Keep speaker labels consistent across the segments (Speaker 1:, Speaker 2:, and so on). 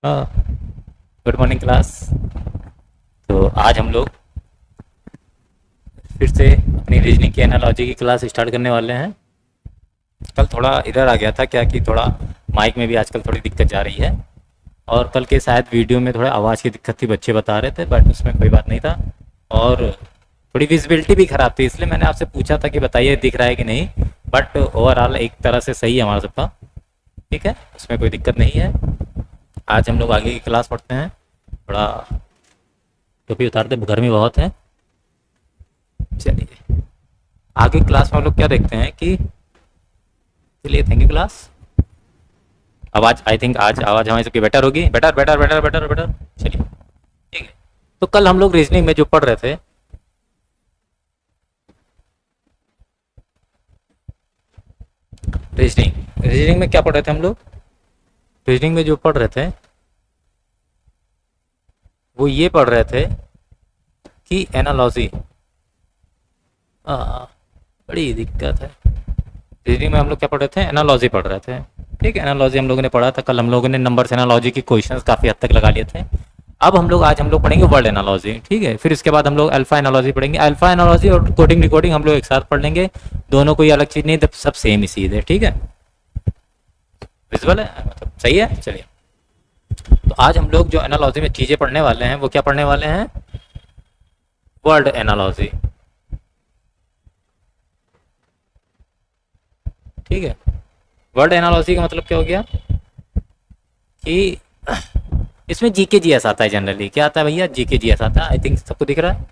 Speaker 1: हाँ। Good morning class. तो आज हम लोग फिर से अपनी रीजनिंग की एनालॉजी की क्लास स्टार्ट करने वाले हैं। कल थोड़ा इधर आ गया था क्या कि थोड़ा माइक में भी आजकल थोड़ी दिक्कत जा रही है, और कल के शायद वीडियो में थोड़ा आवाज़ की दिक्कत थी, बच्चे बता रहे थे, बट उसमें कोई बात नहीं था। और थोड़ी विजिबिलिटी भी ख़राब थी, इसलिए मैंने आपसे पूछा था कि बताइए दिख रहा है कि नहीं। बट ओवरऑल एक तरह से सही है हमारा सबका। ठीक है, उसमें कोई दिक्कत नहीं है। आज हम लोग आगे की क्लास पढ़ते हैं। थोड़ा टोपी उतारते, गर्मी बहुत है। चलिए, आगे क्लास में हम लोग क्या देखते हैं कि, चलिए थैंक यू क्लास। आवाज़ आई थिंक आज आवाज़ हमारी सबकी बेटर होगी। Better better better better better. चलिए ठीक है। तो कल हम लोग रीजनिंग में जो पढ़ रहे थे, रीजनिंग रीजनिंग में क्या पढ़ रहे थे हम लोग, रीजनिंग में जो पढ़ रहे थे वो ये पढ़ रहे थे कि एनालॉजी, बड़ी दिक्कत है। रीजनिंग में हम लोग क्या पढ़ रहे थे, एनालॉजी पढ़ रहे थे। ठीक है, एनालॉजी हम लोगों ने पढ़ा था कल। हम लोगों ने नंबर्स एनालॉजी के क्वेश्चंस काफ़ी हद तक लगा लिए थे। अब आज हम लोग पढ़ेंगे वर्ड एनालॉजी। ठीक है, फिर इसके बाद हम लोग अल्फा एनालॉजी पढ़ेंगे। अल्फा एनालॉजी और कोडिंग डिकोडिंग हम लोग एक साथ पढ़ लेंगे। दोनों कोई अलग चीज़ नहीं, सब सेम ही चीज़ है। ठीक है, विजुअल है, मतलब सही है। चलिए, तो आज हम लोग जो एनालॉजी में चीज़ें पढ़ने वाले हैं वो क्या पढ़ने वाले हैं, वर्ड एनालॉजी। ठीक है, वर्ड एनालॉजी का मतलब क्या हो गया कि इसमें जीके जीएस आता है। जनरली क्या आता है भैया, जीके जीएस आता है। आई थिंक सबको दिख रहा है।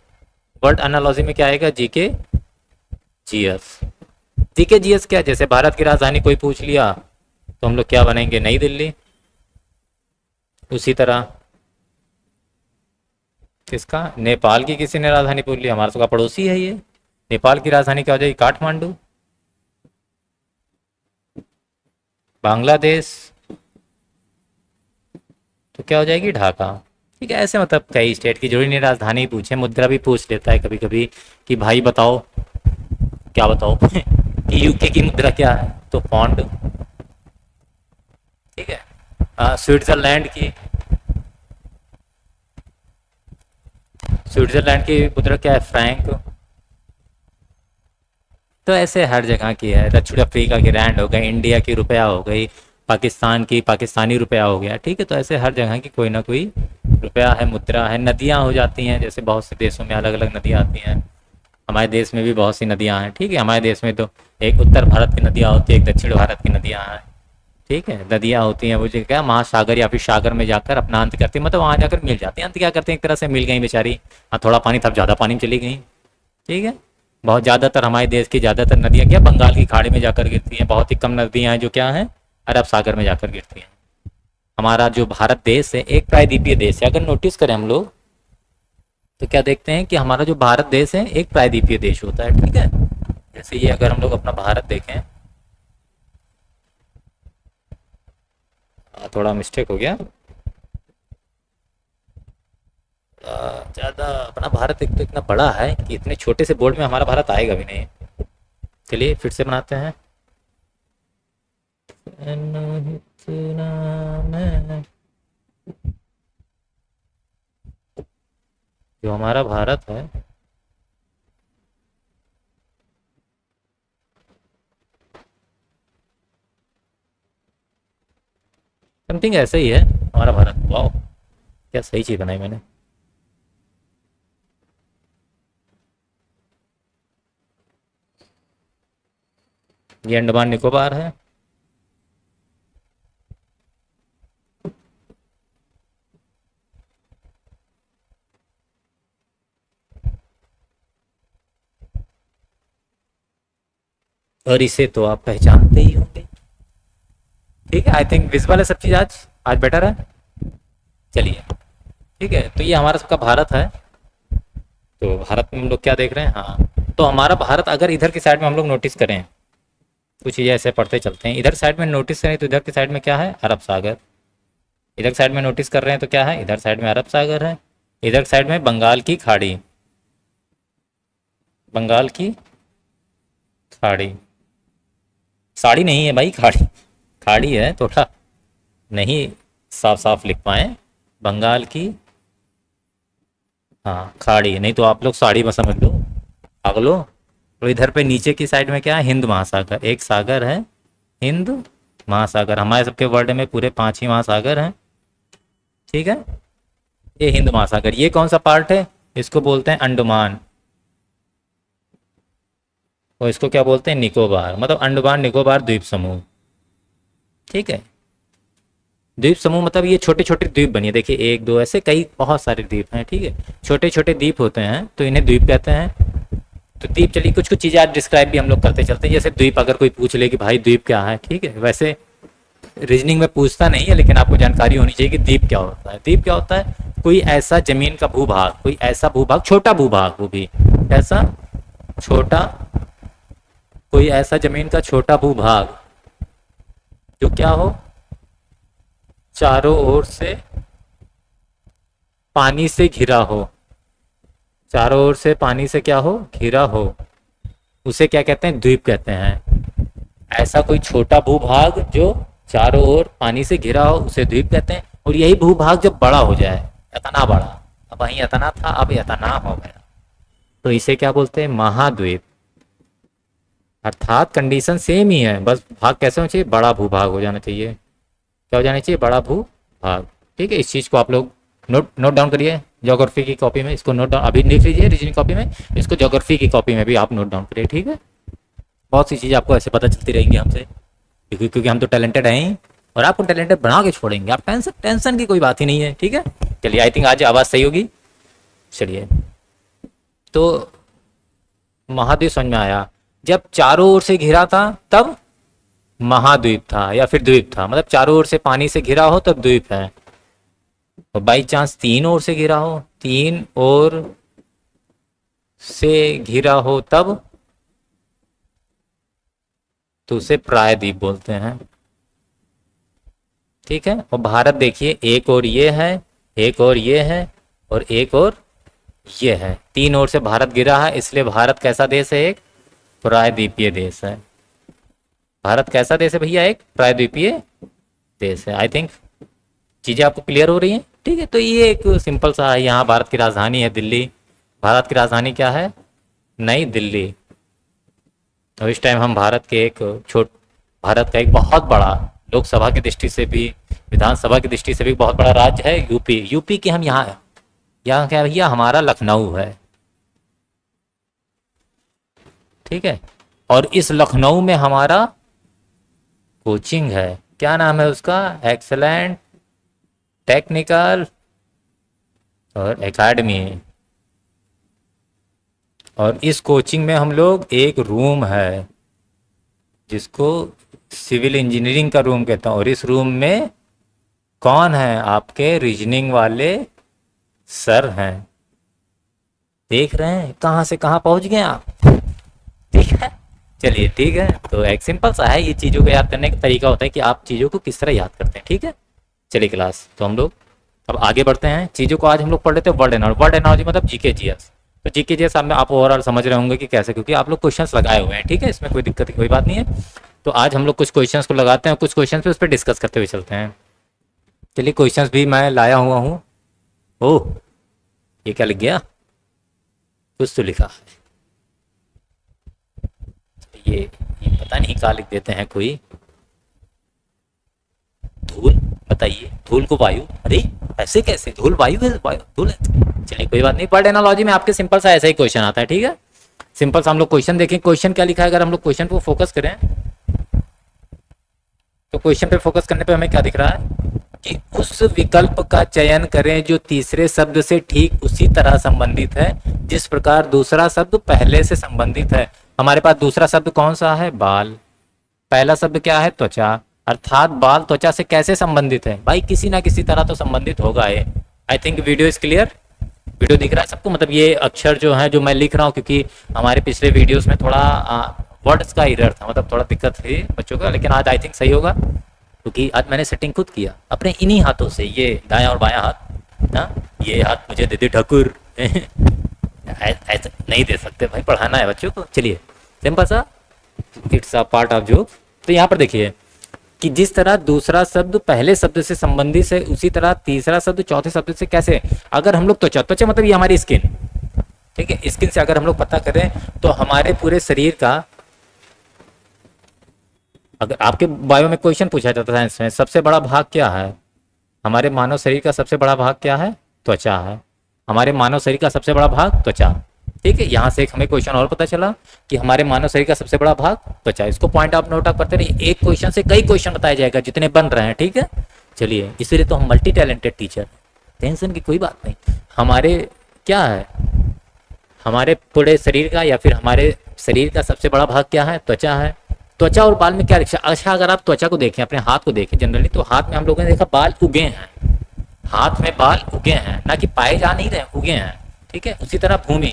Speaker 1: वर्ड एनालॉजी में क्या आएगा, जीके जीएस। जीके जीएस क्या, जैसे भारत की राजधानी कोई पूछ लिया तो हम लोग क्या बनेंगे, नई दिल्ली। उसी तरह किसका, नेपाल की किसी ने राजधानी पूछ ली, हमारा सबका पड़ोसी है ये। नेपाल की राजधानी क्या हो जाएगी, काठमांडू। बांग्लादेश तो क्या हो जाएगी, ढाका। ठीक है, ऐसे मतलब कई स्टेट की जरूरी नहीं राजधानी पूछे, मुद्रा भी पूछ लेता है कभी कभी कि भाई बताओ, क्या बताओ कि यूके की मुद्रा क्या है, तो पौंड। ठीक है, स्विट्जरलैंड की, स्विट्जरलैंड की मुद्रा क्या है, फ्रैंक। तो ऐसे हर जगह की है। दक्षिण अफ्रीका की रैंड हो गई, इंडिया की रुपया हो गई, पाकिस्तान की पाकिस्तानी रुपया हो गया। ठीक है, तो ऐसे हर जगह की कोई ना कोई रुपया है, मुद्रा है। नदियाँ हो जाती हैं, जैसे बहुत से देशों में अलग अलग नदियाँ आती हैं। हमारे देश में भी बहुत सी नदियाँ हैं। ठीक है, हमारे देश में तो एक उत्तर भारत की नदियाँ होती है, एक दक्षिण भारत की नदियाँ हैं। ठीक है, नदियाँ होती हैं वो जो क्या महासागर या फिर सागर में जाकर अपना अंत करती है, मतलब वहाँ जाकर मिल जाती हैं। अंत क्या करते हैं, एक तरह से मिल गई बेचारी। हाँ, थोड़ा पानी था, ज़्यादा पानी में चली गई। ठीक है, बहुत ज़्यादातर हमारे देश की ज़्यादातर नदियाँ क्या बंगाल की खाड़ी में जाकर गिरती हैं। बहुत ही कम नदियाँ हैं जो क्या हैं, अरब सागर में जाकर गिरती हैं। हमारा जो भारत देश है एक प्रायद्वीपीय देश है। अगर नोटिस करें हम लोग तो क्या देखते हैं कि हमारा जो भारत देश है एक प्रायद्वीपीय देश होता है। ठीक है, जैसे ये अगर हम लोग अपना भारत देखें, थोड़ा मिस्टेक हो गया। ज़्यादा अपना भारत एक तो इतना बड़ा है कि इतने छोटे से बोर्ड में हमारा भारत आएगा भी नहीं। चलिए फिर से बनाते हैं। जो हमारा भारत है, समथिंग ऐसे ही है हमारा भारत। वाह, क्या सही चीज़ बनाई मैंने। ये अंडमान निकोबार है। और इसे तो आप पहचानते ही होंगे। ठीक है, आई थिंक विजुअल है सब चीज़। आज आज बेटर है। चलिए ठीक है, तो ये हमारा सबका भारत है। तो भारत में हम लोग क्या देख रहे हैं, हाँ, तो हमारा भारत अगर इधर की साइड में हम लोग नोटिस करें, कुछ चीज़ें ऐसे पढ़ते चलते हैं। इधर साइड में नोटिस करें तो इधर की साइड में क्या है, अरब सागर। इधर साइड में नोटिस कर रहे हैं तो क्या है, इधर साइड में अरब सागर है। इधर साइड में बंगाल की खाड़ी, बंगाल की खाड़ी। साड़ी नहीं है भाई, खाड़ी खाड़ी है थोड़ा। नहीं, साफ साफ लिख पाएँ। बंगाल की, हाँ खाड़ी, नहीं तो आप लोग साड़ी में समझ लो पागलो। तो इधर पे नीचे की साइड में क्या है, हिंद महासागर, एक सागर है हिंद महासागर। हमारे सबके वर्ल्ड में पूरे 5 ही महासागर हैं, ठीक है। ये हिंद महासागर, ये कौन सा पार्ट है, इसको बोलते हैं अंडमान, और इसको क्या बोलते हैं, निकोबार, मतलब अंडमान निकोबार द्वीप समूह, ठीक है। द्वीप समूह मतलब ये छोटे छोटे द्वीप बनिए, देखिए एक दो ऐसे कई बहुत सारे द्वीप हैं, ठीक है। छोटे छोटे द्वीप होते हैं तो इन्हें द्वीप कहते हैं। तो द्वीप, चलिए कुछ कुछ चीज़ें आज डिस्क्राइब भी हम लोग करते चलते हैं, जैसे द्वीप अगर कोई पूछ ले कि भाई द्वीप क्या है, ठीक है। वैसे रीजनिंग में पूछता नहीं है, लेकिन आपको जानकारी होनी चाहिए कि द्वीप क्या होता है। द्वीप क्या होता है, कोई ऐसा जमीन का भूभाग, कोई ऐसा भूभाग, छोटा भूभाग, वो भी ऐसा छोटा, कोई ऐसा जमीन का छोटा भूभाग जो क्या हो, चारों ओर से पानी से घिरा हो, चारों ओर से पानी से क्या हो, घिरा हो, उसे क्या कहते हैं, द्वीप कहते हैं। ऐसा कोई छोटा भूभाग जो चारों ओर पानी से घिरा हो उसे द्वीप कहते हैं। और यही भूभाग जब बड़ा हो जाए, इतना बड़ा, अब वहीं इतना था अब इतना हो गया, तो इसे क्या बोलते हैं, महाद्वीप। अर्थात कंडीशन सेम ही है, बस भाग कैसे होना चाहिए, बड़ा भूभाग हो जाना चाहिए। क्या हो जाना चाहिए, बड़ा भूभाग, ठीक है। इस चीज़ को आप लोग नोट डाउन करिए ज्योग्राफी की कॉपी में, इसको नोट डाउन अभी लिख लीजिए रीजनिंग कॉपी में, इसको ज्योग्राफी की कॉपी में भी आप नोट डाउन करिए, ठीक है। बहुत सी चीज़ें आपको ऐसे पता चलती रहेंगी हमसे, क्योंकि हम तो टैलेंटेड हैं ही, और आपको टैलेंटेड बना के छोड़ेंगे। आप टेंशन टेंशन की कोई बात ही नहीं है, ठीक है। चलिए, आई थिंक आज आवाज़ सही होगी। चलिए, तो महाद्वीप समझ में आया, जब चारों ओर से घिरा था तब महाद्वीप था या फिर द्वीप था, मतलब चारों ओर से पानी से घिरा हो तब द्वीप है। और बाई चांस तीन ओर से घिरा हो, तीन ओर से घिरा हो तब, तो उसे प्रायद्वीप बोलते हैं, ठीक है। और भारत देखिए, एक और ये है, एक और ये है, और एक और ये है, तीन ओर से भारत गिरा है, इसलिए भारत कैसा देश है, एक प्रायद्वीपीय देश है। भारत कैसा देश है भैया, एक प्रायद्वीपीय देश है। आई थिंक चीज़ें आपको क्लियर हो रही हैं, ठीक है। तो ये एक सिंपल सा है, यहाँ भारत की राजधानी है दिल्ली। भारत की राजधानी क्या है, नई दिल्ली। और इस टाइम हम भारत के एक भारत का एक बहुत बड़ा, लोकसभा की दृष्टि से भी, विधानसभा की दृष्टि से भी बहुत बड़ा राज्य है यूपी। यूपी की हम यहाँ क्या भैया, हमारा लखनऊ है, ठीक है। और इस लखनऊ में हमारा कोचिंग है, क्या नाम है उसका, एक्सेलेंट टेक्निकल और एकेडमी। और इस कोचिंग में हम लोग, एक रूम है जिसको सिविल इंजीनियरिंग का रूम कहता हूँ, और इस रूम में कौन है, आपके रीजनिंग वाले सर हैं। देख रहे हैं कहाँ से कहाँ पहुँच गए आप, ठीक है। चलिए ठीक है, तो एक सिंपल सा है, ये चीज़ों को याद करने का तरीका होता है कि आप चीज़ों को किस तरह याद करते हैं, ठीक है। चलिए क्लास, तो हम लोग अब आगे बढ़ते हैं। चीज़ों को आज हम लोग पढ़ लेते हैं वर्ड एनोलॉजी। वर्ड एनोलॉजी मतलब जीके जीएस। तो जीके जीएस में आप ओवरऑल समझ रहे होंगे कि कैसे, क्योंकि आप लोग क्वेश्चंस लगाए हुए हैं, ठीक है, इसमें कोई दिक्कत की कोई बात नहीं है। तो आज हम लोग कुछ क्वेश्चंस को लगाते हैं, कुछ क्वेश्चंस पे उस पर डिस्कस करते हुए चलते हैं। चलिए, क्वेश्चंस भी मैं लाया हुआ हूँ। ओह, ये क्या लिख गया, कुछ तो लिखा है, ये पता नहीं क्या लिख देते हैं कोई, धूल, बताइए धूल को वायु, अरे ऐसे कैसे, धूल वायु है, वायु धूल है। चलिए कोई बात नहीं, वर्ड एनालॉजी में आपके सिंपल सा ऐसा ही क्वेश्चन आता है, ठीक है। सिंपल सा हम लोग क्वेश्चन देखें, क्वेश्चन क्या लिखा है। अगर हम लोग क्वेश्चन को फोकस करें तो क्वेश्चन पे फोकस करने पे हमें क्या दिख रहा है कि उस विकल्प का चयन करें जो तीसरे शब्द से ठीक उसी तरह संबंधित है जिस प्रकार दूसरा शब्द पहले से संबंधित है। हमारे पास दूसरा शब्द कौन सा है, बाल। पहला शब्द क्या है, त्वचा। अर्थात बाल त्वचा से कैसे संबंधित है, भाई किसी ना किसी तरह तो संबंधित होगा है। I think video is clear, video दिख रहा है सबको। मतलब ये अक्षर जो है जो मैं लिख रहा हूँ, क्योंकि हमारे पिछले वीडियोस में थोड़ा वर्ड्स का एरर था, मतलब थोड़ा दिक्कत थी बच्चों का, लेकिन आज आई थिंक सही होगा, क्योंकि आज मैंने सेटिंग खुद किया अपने इन्हीं हाथों से। ये दायां और बायां हाथ ना, ये हाथ मुझे दे दे ठाकुर ऐसा नहीं दे सकते भाई, पढ़ाना है बच्चों को। चलिए सिंपल सा, it's a part of joke. तो यहाँ पर देखिए कि जिस तरह दूसरा शब्द पहले शब्द से संबंधित है, उसी तरह तीसरा शब्द चौथे शब्द से कैसे। अगर हम लोग त्वचा, त्वचा मतलब ये हमारी स्किन, ठीक है, स्किन से अगर हम लोग पता करें तो हमारे पूरे शरीर का, अगर आपके बायो में क्वेश्चन पूछा जाता है साइंस में, सबसे बड़ा भाग क्या है हमारे मानव शरीर का, सबसे बड़ा भाग क्या है, त्वचा है। हमारे मानव शरीर का सबसे बड़ा भाग त्वचा, ठीक है। यहाँ से एक हमें क्वेश्चन और पता चला कि हमारे मानव शरीर का सबसे बड़ा भाग त्वचा। इसको पॉइंट आप नोट आउट करते रहिए, एक क्वेश्चन से कई क्वेश्चन बताया जाएगा जितने बन रहे हैं, ठीक है। चलिए, इसीलिए तो हम मल्टी टैलेंटेड टीचर, टेंशन की कोई बात नहीं। हमारे क्या है, हमारे पूरे शरीर का या फिर हमारे शरीर का सबसे बड़ा भाग क्या है, त्वचा है। त्वचा और बाल में क्या रिश्ता। अच्छा, अगर आप त्वचा को देखें, अपने हाथ को देखें जनरली, तो हाथ में हम लोगों ने देखा बाल उगे हैं, हाथ में बाल उगे हैं, ना कि पाए जा नहीं रहे, उगे हैं, ठीक है। उसी तरह भूमि,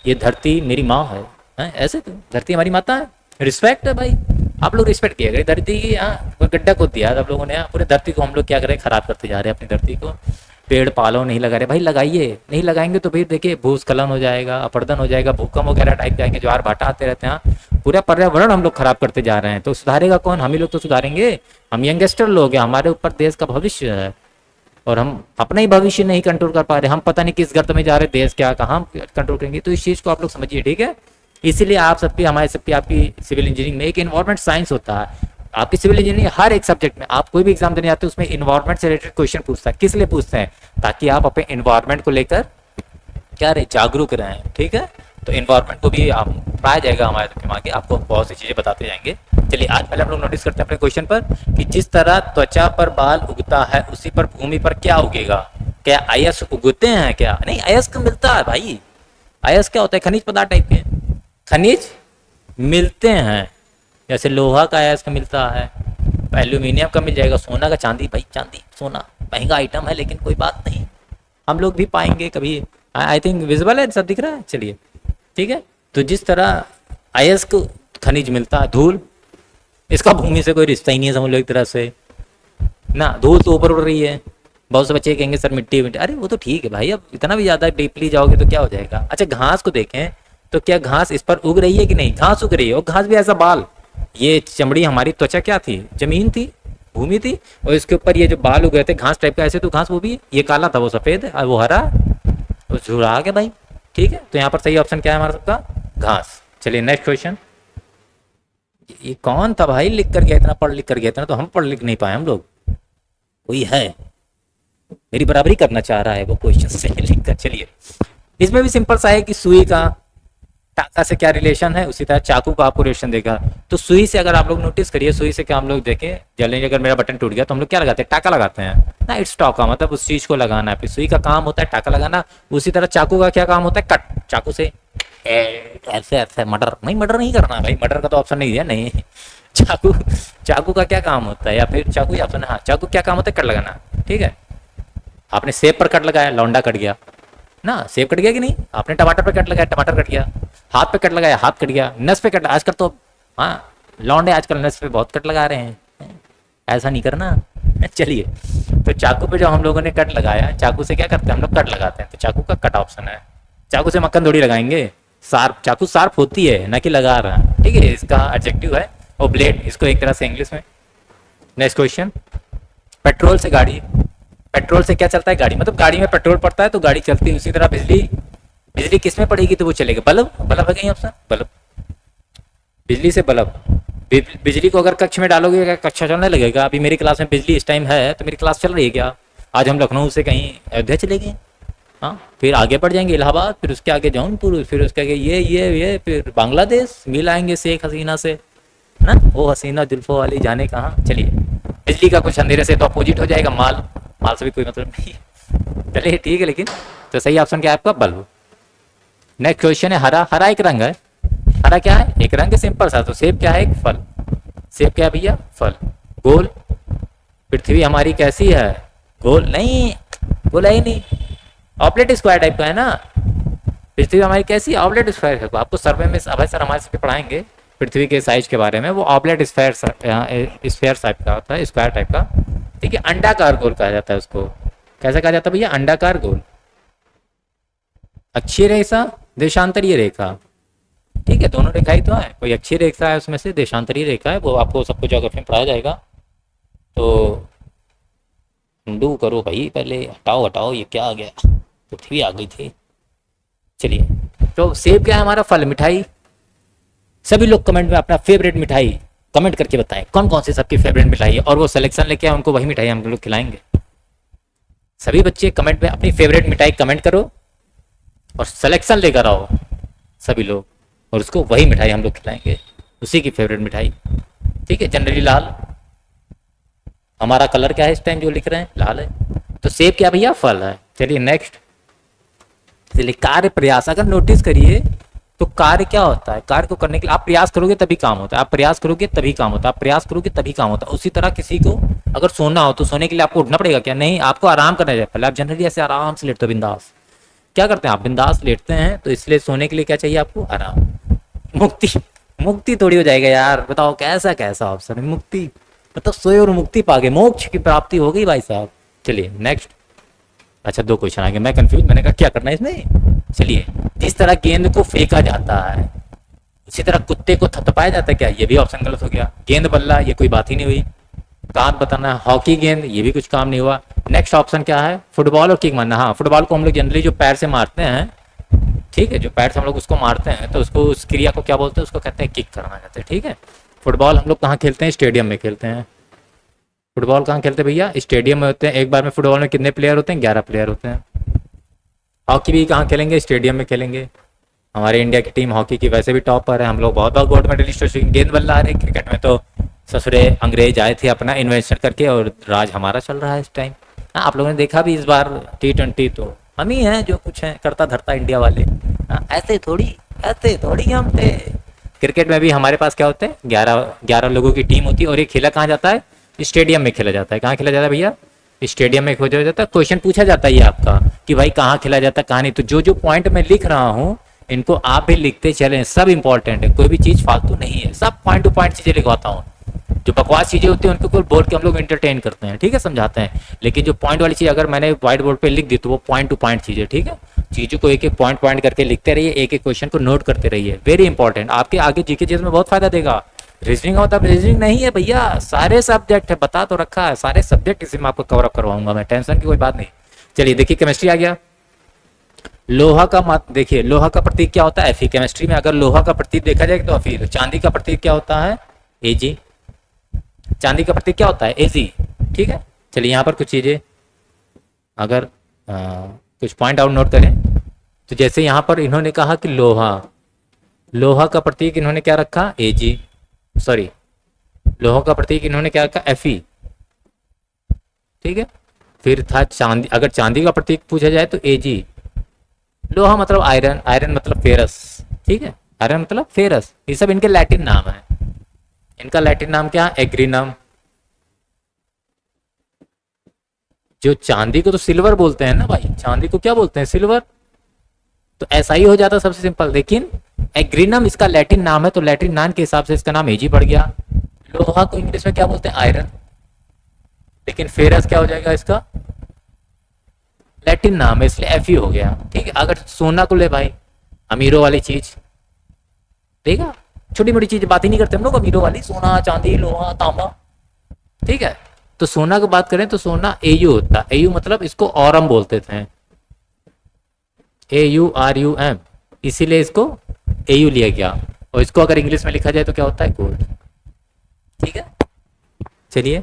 Speaker 1: ये धरती मेरी माँ है, ऐसे तो धरती हमारी माता है, रिस्पेक्ट है भाई, आप लोग रिस्पेक्ट किया करें धरती की। यहाँ गड्ढा खोद दिया आप लोगों ने, पूरे धरती को हम लोग क्या करें, खराब करते जा रहे हैं अपनी धरती को। पेड़ पालो नहीं लगा रहे भाई, लगाइए, नहीं लगाएंगे तो फिर देखिए भूस्खलन हो जाएगा, अपरदन हो जाएगा, भूकंप वगैरह टाइप जाएंगे, ज्वार भाटा आते रहते हैं, पूरा पर्यावरण हम लोग खराब करते जा रहे हैं। तो सुधारेगा कौन, हम ही लोग तो सुधारेंगे, हम यंगस्टर लोग हैं, हमारे ऊपर देश का भविष्य है, और हम अपना ही भविष्य नहीं कंट्रोल कर पा रहे, हम पता नहीं किस गर्त में जा रहे, देश क्या कहाँ कंट्रोल करेंगे। तो इस चीज़ को आप लोग समझिए, ठीक है। इसीलिए आप सबकी, हमारे सबकी, आपकी सिविल इंजीनियरिंग में एक इन्वायरमेंट साइंस होता है। आपकी सिविल इंजीनियरिंग हर एक सब्जेक्ट में, आप कोई भी एग्जाम देने आते हैं उसमें इन्वायरमेंट से रिलेटेड क्वेश्चन पूछता है। किस लिए पूछते हैं, ताकि आप अपने इन्वायरमेंट को लेकर क्या रहे, जागरूक रहें, ठीक है। तो इन्वायरमेंट को भी आप पाया जाएगा हमारे दिमाग के, आपको बहुत सी चीज़ें बताते जाएंगे। चलिए, आज पहले हम लोग नोटिस करते हैं अपने क्वेश्चन पर कि जिस तरह त्वचा पर बाल उगता है, उसी पर भूमि पर क्या उगेगा। क्या अयस्क उगते हैं, क्या नहीं, अयस्क मिलता है भाई। अयस्क क्या होता है, खनिज पदार्थ टाइप के खनिज मिलते हैं, जैसे लोहा का अयस्क मिलता है, एल्यूमिनियम का मिल जाएगा, सोना का, चांदी, भाई चांदी सोना महंगा आइटम है, लेकिन कोई बात नहीं, हम लोग भी पाएंगे कभी। आई थिंक विजिबल है, सब दिख रहा है। चलिए, ठीक है। तो जिस तरह अयस्क खनिज मिलता है, धूल, इसका भूमि से कोई रिश्ता ही नहीं है, समझ लो एक तरह से ना। धूल तो ऊपर उड़ रही है, बहुत से बच्चे कहेंगे सर मिट्टी मिट्टी, अरे वो तो ठीक है भाई, अब इतना भी ज़्यादा डीपली जाओगे तो क्या हो जाएगा। अच्छा, घास को देखें तो क्या घास इस पर उग रही है कि नहीं, घास उग रही है, और घास भी ऐसा बाल, ये चमड़ी हमारी त्वचा क्या थी, जमीन थी, भूमि थी, और इसके ऊपर ये जो बाल उग रहे थे घास टाइप का, ऐसे तो घास वो भी है, ये काला था वो सफ़ेद है, वो हरा, वो झुरा गया भाई, ठीक है। तो यहाँ पर सही ऑप्शन क्या है हमारा सबका, घास। चलिए नेक्स्ट क्वेश्चन। ये कौन था भाई लिख कर गया, इतना पढ़ लिख कर गया, इतना तो हम पढ़ लिख नहीं पाए हम लोग। कोई है मेरी बराबरी करना चाह रहा है वो क्वेश्चन से लिख कर। चलिए, इसमें भी सिंपल सा है कि सुई का टाका से क्या रिलेशन है, उसी तरह चाकू का आपको रिलेशन देगा। तो सुई से अगर आप लोग नोटिस करिए, सुई से क्या हम लोग देखें, जल्दी अगर मेरा बटन टूट गया तो हम लोग क्या लगाते हैं, टाका लगाते हैं ना। इट्स टाका, मतलब उस चीज को लगाना है, फिर सुई का काम होता है टाका लगाना। उसी तरह चाकू का क्या काम होता है, कट, चाकू से ऐसे ऐसे, मर्डर नहीं, मर्डर नहीं करना भाई, मर्डर का तो ऑप्शन नहीं दिया, नहीं। चाकू, चाकू का क्या काम होता है, या फिर चाकू ही ऑप्शन है, हाँ, चाकू क्या काम होता है, कट लगाना, ठीक है। आपने सेब पर कट लगाया, लौंडा कट गया ना, सेब कट गया कि नहीं। आपने टमाटर पे कट लगाया, टमाटर कट गया। हाथ पे कट लगाया, हाथ कट गया। नस पे कट, आजकल तो हाँ लौंडे आजकल नस पे बहुत कट लगा रहे हैं, ऐसा नहीं करना। चलिए, तो चाकू पे जो हम लोगों ने कट लगाया, चाकू से क्या करते हैं हम लोग, कट लगाते हैं, तो चाकू का कट ऑप्शन है। चाकू से मक्खन थोड़ी लगाएंगे, शार्प, चाकू शार्प होती है, ना कि लगा रहा है, ठीक है, इसका एडजेक्टिव है। और ब्लेड, इसको एक तरह से इंग्लिश में। नेक्स्ट क्वेश्चन, पेट्रोल से गाड़ी, पेट्रोल से क्या चलता है, गाड़ी, मतलब गाड़ी में पेट्रोल पड़ता है तो गाड़ी चलती है। उसी तरह बिजली, बिजली किस में पड़ेगी तो वो चलेगा, बल्ब, बल्ब है कहीं ऑप्शन, बल्ब, बिजली से बल्ब। बिजली को अगर कक्ष में डालोगे क्या कक्षा चलने लगेगा। अभी मेरी क्लास में बिजली इस टाइम है तो मेरी क्लास चल रही है क्या। आज हम लखनऊ से कहीं अयोध्या चले गए, हाँ, फिर आगे बढ़ जाएंगे इलाहाबाद, फिर उसके आगे जौनपुर, फिर उसके आगे ये फिर बांग्लादेश, मिल आएंगे शेख हसीना से ना, वो हसीना जुल्फों वाली जाने कहाँ। चलिए, बिजली का कुछ अंधेरे से तो अपोजिट हो जाएगा, माल, माल से भी कोई मतलब नहीं। चलिए ठीक है, लेकिन तो सही ऑप्शन क्या है आपका, बल्ब। नेक्स्ट क्वेश्चन है, हरा, हरा एक रंग है, हरा क्या है, एक रंग है, सिंपल सा। तो सेब क्या है, एक फल, सेब क्या है भैया, फल। गोल, पृथ्वी हमारी कैसी है, गोल नहीं, गोल है ही नहीं, ऑपलेट स्क्वायर टाइप का है ना। पृथ्वी हमारी कैसी है, ऑपलेट स्क्वायर है। आपको सर्वे में अभय सर हमारे से पढ़ाएंगे पृथ्वी के साइज के बारे में, वो ऑपलेट स्फेयर, स्फेयर टाइप का होता है, स्क्वायर टाइप का, ठीक है। अंडाकार गोल कहा जाता है उसको, कैसा कहा जाता है भैया, अंडाकार गोल। अक्षीय रेखा, देशांतरीय रेखा, ठीक है, दोनों रेखा ही तो है, कोई अक्षीय रेखा है उसमें से, देशांतरीय रेखा है, वो आपको सबको ज्योग्राफी में पढ़ाया जाएगा। तो उंडू करो भाई, पहले हटाओ हटाओ, ये क्या आ गया, पृथ्वी आ गई थी। चलिए, तो सेब क्या है हमारा? फल, मिठाई। सभी लोग कमेंट में अपना फेवरेट मिठाई कमेंट करके बताएं, कौन कौन सी सबकी फेवरेट मिठाई है, और वो सिलेक्शन लेके आए, उनको वही मिठाई हम लोग खिलाएंगे। सभी बच्चे कमेंट में अपनी फेवरेट मिठाई कमेंट करो और सिलेक्शन लेकर आओ सभी लोग, और उसको वही मिठाई हम लोग खिलाएंगे, उसी की फेवरेट मिठाई। ठीक है, जनरली लाल हमारा कलर क्या है इस टाइम जो लिख रहे हैं, लाल है। तो सेब क्या भैया? फल है। चलिए नेक्स्ट। चलिए, कार्य प्रयास, अगर नोटिस करिए तो कार्य क्या होता है? कार्य को करने के लिए आप प्रयास करोगे तभी काम होता है, आप प्रयास करोगे तभी काम होता है, आप प्रयास करोगे तभी काम होता है। उसी तरह किसी को अगर सोना हो तो सोने के लिए आपको उठना पड़ेगा क्या? नहीं, आपको आराम करना चाहिए। पहले आप जनरली ऐसे आराम से लेटते हो बिंदास, क्या करते हैं आप? बिंदास लेटते हैं, तो इसलिए सोने के लिए क्या चाहिए आपको? आराम। मुक्ति, मुक्ति थोड़ी हो जाएगा यार, बताओ कैसा कैसा ऑप्शन है? मुक्ति मतलब सोए और मुक्ति पा गए, मोक्ष की प्राप्ति हो गई भाई साहब। चलिए नेक्स्ट। अच्छा, 2 क्वेश्चन आ गए, मैं कंफ्यूज, मैंने कहा क्या करना है इसमें। चलिए, जिस तरह गेंद को फेंका जाता है उसी तरह कुत्ते को थपथपाया जाता है क्या? ये भी ऑप्शन गलत हो गया। गेंद बल्ला, ये कोई बात ही नहीं हुई। काम बताना है। हॉकी गेंद, ये भी कुछ काम नहीं हुआ। नेक्स्ट ऑप्शन क्या है? फुटबॉल और किक मारना। हाँ, फुटबॉल को हम लोग जनरली जो पैर से मारते हैं, ठीक है, जो पैर से हम लोग उसको मारते हैं, तो उसको, उस क्रिया को क्या बोलते हैं? उसको कहते हैं किक करना कहते हैं। ठीक है, फुटबॉल हम लोग कहाँ खेलते हैं? स्टेडियम में खेलते हैं। फुटबॉल कहाँ खेलते हैं भैया? स्टेडियम में होते हैं। एक बार में फुटबॉल में कितने प्लेयर होते हैं? 11 प्लेयर होते हैं। हॉकी भी कहाँ खेलेंगे? स्टेडियम में खेलेंगे। हमारे इंडिया की टीम हॉकी की वैसे भी टॉप पर है, हम लोग बहुत बहुत गोल्ड मेडलिस्ट हो चुके हैं। गेंद बल्ला आ रहे, क्रिकेट में तो ससुरे अंग्रेज आए थे अपना इन्वेंशन करके, और राज हमारा चल रहा है इस टाइम। हाँ, आप लोगों ने देखा भी इस बार T20 तो हम ही हैं जो कुछ हैं करता धरता इंडिया वाले। हाँ, ऐसे थोड़ी हम थे। क्रिकेट में भी हमारे पास क्या होते हैं? 11 लोगों की टीम होती है, और ये खेला कहाँ जाता है? स्टेडियम में खेला जाता है। कहाँ खेला जाता है भैया? स्टेडियम में खोजा जाता है। क्वेश्चन पूछा जाता है ये आपका कि भाई कहाँ खेला जाता है, कहाँ नहीं। तो जो जो पॉइंट मैं लिख रहा हूँ इनको आप भी लिखते चलें, सब इंपॉर्टेंट है, कोई भी चीज़ फालतू नहीं है, सब पॉइंट टू पॉइंट चीज़ें लिखवाता हूँ। जो बकवास चीज़ें होती हैं उनको केवल बोल के हम लोग एंटरटेन करते हैं, ठीक है, समझाते हैं। लेकिन जो पॉइंट वाली चीज़ अगर मैंने व्हाइट बोर्ड पे लिख दी तो वो पॉइंट टू पॉइंट चीज़ है, ठीक है। चीज़ों को एक एक पॉइंट पॉइंट करके लिखते रहिए, एक एक क्वेश्चन को नोट करते रहिए, वेरी इंपॉर्टेंट, आपके आगे जीके चीज में बहुत फायदा देगा। रीजनिंग होता है, रीजनिंग नहीं है भैया, सारे सब्जेक्ट है, बता तो रखा है, सारे सब्जेक्ट इसी में आपको कवर अप करवाऊंगा मैं, टेंशन की कोई बात नहीं। चलिए देखिए, केमिस्ट्री आ गया। लोहा का मत देखिए, लोहा का प्रतीक क्या होता है? Fe। केमिस्ट्री में अगर लोहा का प्रतीक देखा जाए तो Fe। चांदी का प्रतीक क्या होता है? Ag। चांदी का प्रतीक क्या होता है? Ag। ठीक है, चलिए यहाँ पर कुछ चीजें अगर कुछ पॉइंट आउट नोट करें तो जैसे यहाँ पर इन्होंने कहा कि लोहा, लोहा का प्रतीक इन्होंने क्या रखा? Ag। सॉरी, लोहा का प्रतीक इन्होंने क्या रखा? Fe। ठीक है, फिर था चांदी, अगर चांदी का प्रतीक पूछा जाए तो Ag। लोहा मतलब आयरन, आयरन मतलब फेरस, ठीक है, आयरन मतलब फेरस, ये सब इनके लैटिन नाम है। इनका लैटिन नाम क्या? एग्रीनम। जो चांदी को तो सिल्वर बोलते हैं ना भाई, चांदी को क्या बोलते हैं? सिल्वर। तो ऐसा ही हो जाता सबसे सिंपल, लेकिन एग्रीनम इसका लैटिन नाम है, तो लैटिन नाम के हिसाब से इसका नाम एजी पड़ गया। लोहा को इंग्लिश में क्या बोलते हैं? आयरन। लेकिन फेरस क्या हो जाएगा? इसका लैटिन नाम है, इसलिए Fe हो गया। ठीक है, अगर सोना को ले भाई, अमीरों वाली चीज, ठीक है, छोटी मोटी चीज बात ही नहीं करते हम लोग, अमीरों वाली, सोना चांदी लोहा तांबा, ठीक है। तो सोना की बात करें तो सोना Au होता है। Au मतलब इसको औरम बोलते थे, AURUM, इसीलिए इसको Au लिया गया। और इसको अगर इंग्लिश में लिखा जाए तो क्या होता है? गोल्ड। ठीक है, चलिए,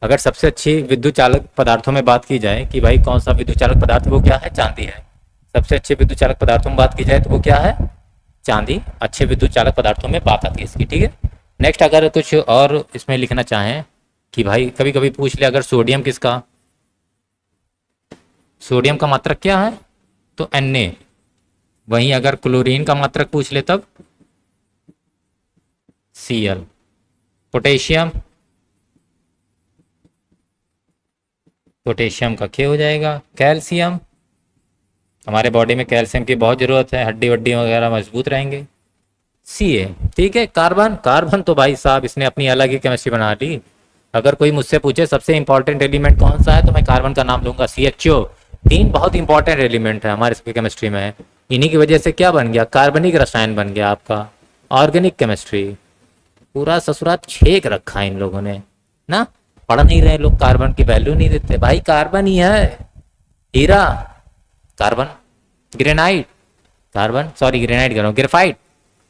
Speaker 1: अगर सबसे अच्छी विद्युत चालक पदार्थों में बात की जाए कि भाई कौन सा विद्युत चालक पदार्थ, वो क्या है? चांदी है। सबसे अच्छे विद्युत चालक पदार्थों में बात की जाए तो वो क्या है? चांदी अच्छे विद्युत चालक पदार्थों में बात आती है इसकी, ठीक है। नेक्स्ट, अगर कुछ और इसमें लिखना चाहें कि भाई कभी कभी पूछ ले, अगर सोडियम किसका, सोडियम का मात्रक क्या है? तो Na। वहीं अगर क्लोरीन का मात्रक पूछ ले तब Cl। पोटेशियम, पोटेशियम का K हो जाएगा। कैल्शियम, हमारे बॉडी में कैल्शियम की बहुत जरूरत है, हड्डी वड्डी वगैरह मजबूत रहेंगे, Ca। ठीक है, कार्बन, कार्बन तो भाई साहब इसने अपनी अलग ही केमिस्ट्री बना ली। अगर कोई मुझसे पूछे सबसे इंपॉर्टेंट एलिमेंट कौन सा है तो मैं कार्बन का नाम लूंगा, CHO। 3 बहुत इंपॉर्टेंट एलिमेंट है हमारे सबके केमिस्ट्री में, इन्हीं की वजह से क्या बन गया? कार्बनिक रसायन बन गया आपका, ऑर्गेनिक केमिस्ट्री। पूरा ससुराल छेक रखा है इन लोगों ने ना। पढ़ नहीं रहे लोग, कार्बन की वैल्यू नहीं देते। भाई कार्बन ही है, हीरा carbon, granite carbon, sorry granite कह रहा हूँ, ग्रेफाइट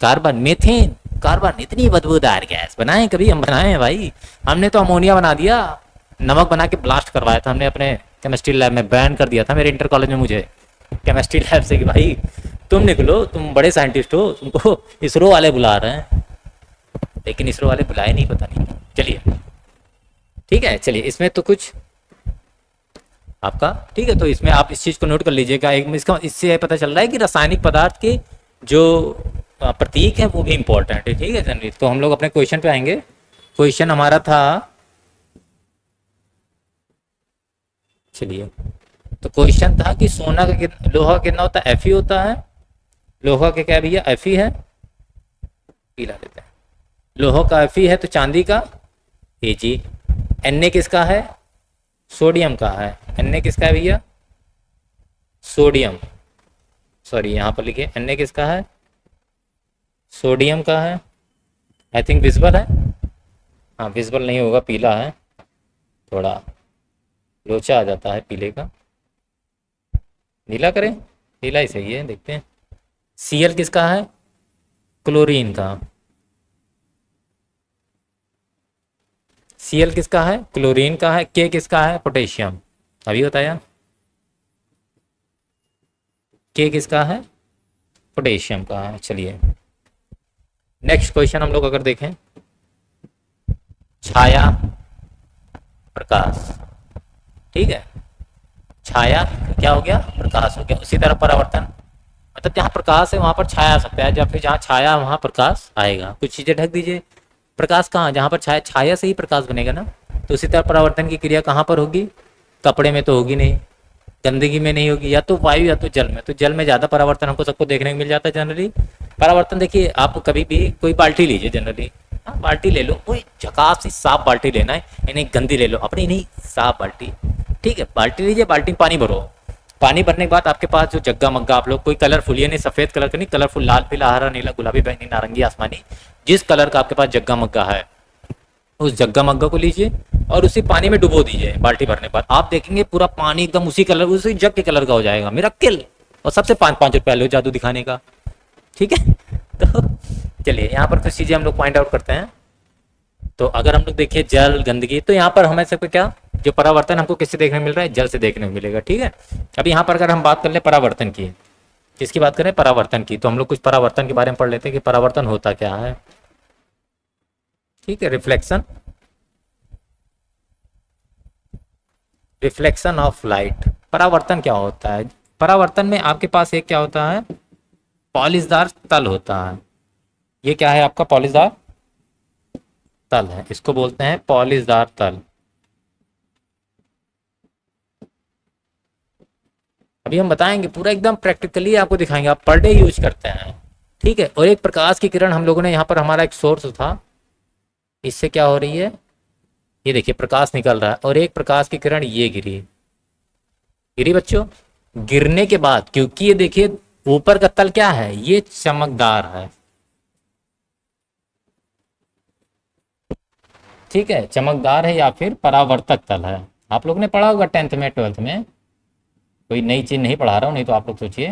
Speaker 1: कार्बन, मीथेन कार्बन। इतनी बदबूदार गैस बनाए कभी हम बनाए हैं भाई? हमने तो अमोनिया बना दिया, नमक बना के ब्लास्ट करवाया था हमने अपने केमिस्ट्री लैब में, बैन कर दिया था मेरे इंटर कॉलेज में मुझे केमिस्ट्री लैब से कि भाई तुम निकलो, तुम बड़े साइंटिस्ट हो, तुमको इसरो वाले बुला रहे हैं। लेकिन इसरो वाले बुलाए नहीं, पता नहीं। चलिए ठीक है, चलिए इसमें तो कुछ आपका ठीक है, तो इसमें आप इस चीज़ को नोट कर लीजिएगा। एक इसका इससे पता चल रहा है कि रासायनिक पदार्थ के जो प्रतीक है वो भी इंपॉर्टेंट है। ठीक है जनरली, तो हम लोग अपने क्वेश्चन पे आएंगे। क्वेश्चन हमारा था, चलिए तो क्वेश्चन था कि सोना का लोहा का कितना होता है, Fe होता है। लोहा का क्या भैया, Fe है, पीला लेते हैं। लोहा का Fe है तो चांदी का Ag। Na किसका है, सोडियम का है। Na किसका है भैया, सोडियम, सॉरी यहाँ पर लिखिए Na किसका है, सोडियम का है। आई थिंक विजिबल है, हाँ विजिबल नहीं होगा, पीला है, थोड़ा लोचा आ जाता है पीले का, नीला करें, पीला ही सही है, देखते हैं। Cl किसका है, क्लोरीन का। Cl किसका है, क्लोरीन का है। K किसका है, पोटेशियम, अभी बताया। K किसका है, पोटेशियम का है। चलिए नेक्स्ट क्वेश्चन हम लोग अगर देखें, छाया प्रकाश, ठीक है, छाया क्या हो गया, प्रकाश हो गया। उसी तरह परावर्तन, मतलब जहाँ प्रकाश है वहां पर छाया आ सकता है, जब फिर जहाँ छाया वहां प्रकाश आएगा। कुछ चीजें ढक दीजिए, प्रकाश कहाँ, जहाँ पर छाया, छाया से ही प्रकाश बनेगा ना। तो उसी तरह परावर्तन की क्रिया कहाँ पर होगी, कपड़े में तो होगी नहीं, गंदगी में नहीं होगी, या तो वायु या तो जल में। तो जल में ज़्यादा परावर्तन हमको सबको देखने को मिल जाता है जनरली। परावर्तन देखिए, आप कभी भी कोई बाल्टी लीजिए जनरली, हाँ बाल्टी ले लो, कोई झकास सी साफ बाल्टी लेना है, यानी गंदी ले लो अपनी नहीं, साफ बाल्टी, ठीक है। बाल्टी लीजिए, बाल्टी में पानी भरो, पानी भरने के बाद आपके पास जो जग्गा मग्गा, आप लोग कोई कलरफुल, ये नहीं सफ़ेद कलर का नहीं, कलरफुल लाल पीला हरा नीला गुलाबी बैंगनी नारंगी आसमानी, जिस कलर का आपके पास जग्गा मग्गा है, उस जग्गा मग्गा को लीजिए और उसी पानी में डुबो दीजिए। बाल्टी भरने के बाद आप देखेंगे पूरा पानी एकदम उसी कलर, उसी जग के कलर का हो जाएगा, मिरेकल। और सबसे 5-5 रुपया लो जादू दिखाने का, ठीक है। तो चलिए यहाँ पर कुछ चीज़ें हम लोग पॉइंट आउट करते हैं। तो अगर हम लोग देखिए जल गंदगी, तो यहाँ पर हमें सबको क्या, जो परावर्तन हमको किससे देखने को मिल रहा है, जल से देखने को मिलेगा, ठीक है। अब यहाँ पर अगर हम बात कर ले परावर्तन की, किसकी बात करें, परावर्तन की, तो हम लोग कुछ परावर्तन के बारे में पढ़ लेते हैं कि परावर्तन होता क्या है, ठीक है। रिफ्लेक्शन, रिफ्लेक्शन ऑफ लाइट, परावर्तन क्या होता है। परावर्तन में आपके पास एक क्या होता है, पॉलिशदार तल होता है। ये क्या है आपका, पॉलिशदार तल है, इसको बोलते हैं पॉलिशदार तल। अभी हम बताएंगे पूरा एकदम प्रैक्टिकली आपको दिखाएंगे, आप पर डे यूज करते हैं, ठीक है। और एक प्रकाश की किरण हम लोगों ने यहाँ पर, हमारा एक सोर्स था, इससे क्या हो रही है, ये देखिए प्रकाश निकल रहा है, और एक प्रकाश की किरण ये गिरी, गिरी बच्चों। गिरने के बाद, क्योंकि ये देखिए ऊपर का तल क्या है, ये चमकदार है, ठीक है, चमकदार है, या फिर परावर्तक तल है। आप लोग ने पढ़ा होगा 10th में 12th में, कोई नई चीज नहीं पढ़ा रहा हूँ, नहीं तो आप लोग सोचिए,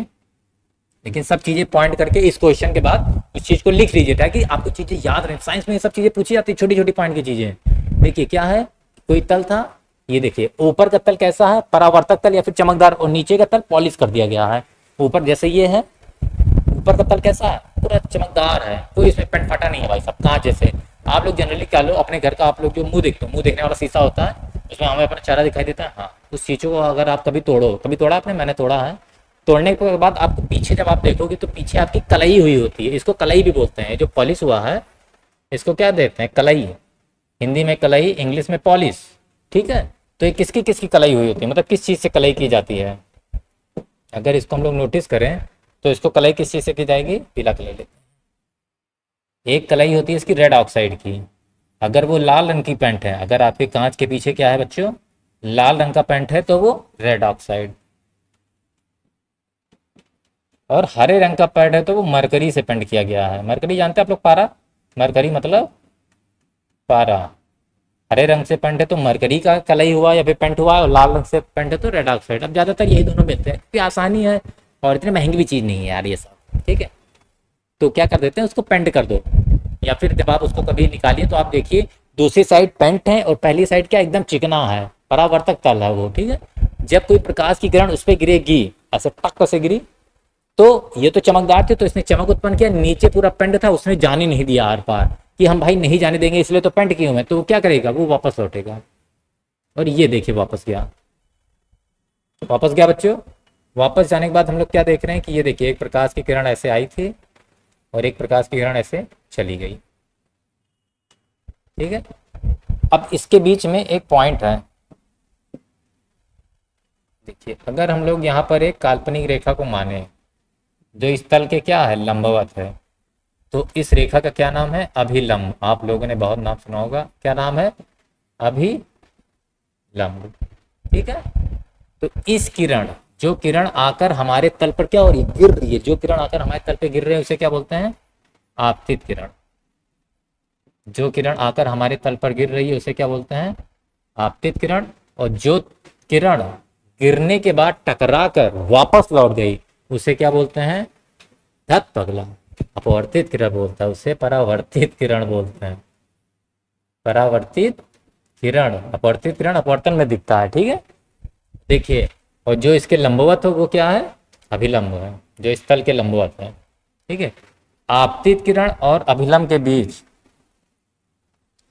Speaker 1: लेकिन सब चीजें पॉइंट करके इस क्वेश्चन के बाद उस चीज को लिख लीजिए, ताकि आपको चीजें याद रहे। साइंस में ये सब चीजें पूछी जाती है, छोटी छोटी पॉइंट की चीजें। देखिए क्या है, कोई तल था, ये देखिए ऊपर का तल कैसा है, परावर्तक तल या फिर चमकदार, और नीचे का तल पॉलिश कर दिया गया है। ऊपर जैसे ये है, ऊपर का तल कैसा है, पूरा चमकदार है, कोई इसमें पेंट फटा नहीं है भाई, सब कांच जैसे। आप लोग जनरली क्या लो, अपने घर का आप लोग जो मुंह देखते हो, मुंह देखने वाला शीशा होता है, उसमें हमें अपना चेहरा दिखाई देता है, हाँ, उस शीशे को अगर आप कभी तोड़ो, कभी तोड़ा आपने, मैंने तोड़ा है, तोड़ने के बाद आपको पीछे जब आप देखोगे तो पीछे आपकी कलई हुई होती है, इसको कलई भी बोलते हैं। जो पॉलिश हुआ है इसको क्या देते हैं, कलई, हिंदी में कलई, इंग्लिश में पॉलिश, ठीक है। तो ये किसकी किसकी कलई हुई होती है, मतलब किस चीज़ से कलई की जाती है, अगर इसको हम लोग नोटिस करें तो इसको कलई किस चीज़ से की जाएगी, पीला कलई लेते हैं। एक कलई होती है इसकी रेड ऑक्साइड की, अगर वो लाल रंग की पेंट है, अगर आपके कांच के पीछे क्या है बच्चों, लाल रंग का पेंट है, तो वो रेड ऑक्साइड। और हरे रंग का पेंट है तो वो मरकरी से पेंट किया गया है। मरकरी जानते हैं आप लोग, पारा, मरकरी मतलब पारा, हरे रंग से पेंट है तो मरकरी का कलई हुआ या फिर पेंट हुआ है, और लाल रंग से पेंट है तो रेड ऑक्साइड। अब ज़्यादातर यही दोनों मिलते हैं क्योंकि आसानी है और इतनी महंगी भी चीज़ नहीं है यार ये सब, ठीक है। तो क्या कर देते हैं, उसको पेंट कर दो, या फिर जब आप उसको कभी निकालिए तो आप देखिए दूसरी साइड पेंट है और पहली साइड क्या एकदम चिकना है, परावर्तक तल है वो, ठीक है। जब कोई प्रकाश की किरण उस पर गिरेगी, ऐसे टक से गिरी, तो ये तो चमकदार थे तो इसने चमक उत्पन्न किया, नीचे पूरा पेंट था उसने जाने नहीं दिया आर पार, कि हम भाई नहीं जाने देंगे इसलिए तो पेंट किए हुए, तो वो क्या करेगा, वो वापस लौटेगा। और ये देखिए वापस गया, वापस गया बच्चों। वापस जाने के बाद हम लोग क्या देख रहे हैं कि ये देखिए एक प्रकाश की किरण ऐसे आई थी और एक प्रकाश की किरण ऐसे चली गई, ठीक है। अब इसके बीच में एक पॉइंट है, देखिए अगर हम लोग यहाँ पर एक काल्पनिक रेखा को माने जो इस तल के क्या है, लंबवत है, तो इस रेखा का क्या नाम है, अभिलंब। आप लोगों ने बहुत नाम सुना होगा, क्या नाम है, अभिलंब, ठीक है। तो इस किरण, जो किरण आकर हमारे तल पर क्या हो रही है, गिर रही है, जो किरण आकर हमारे तल पे गिर रही है उसे क्या बोलते हैं, आपतित किरण। जो किरण आकर हमारे तल पर गिर रही है उसे क्या बोलते हैं, आपतित किरण। और जो किरण गिरने के बाद टकरा कर वापस लौट गई उसे क्या बोलते हैं, धत पगला, अपवर्तित किरण बोलता है उसे, परावर्तित किरण बोलते हैं, परावर्तित किरण। अपवर्तित किरण अपवर्तन में दिखता है, ठीक है, देखिए। और जो इसके लंबवत हो वो क्या है, अभिलंब है, जो इस तल के लंबवत है, ठीक है। आपतित किरण और अभिलंब के बीच,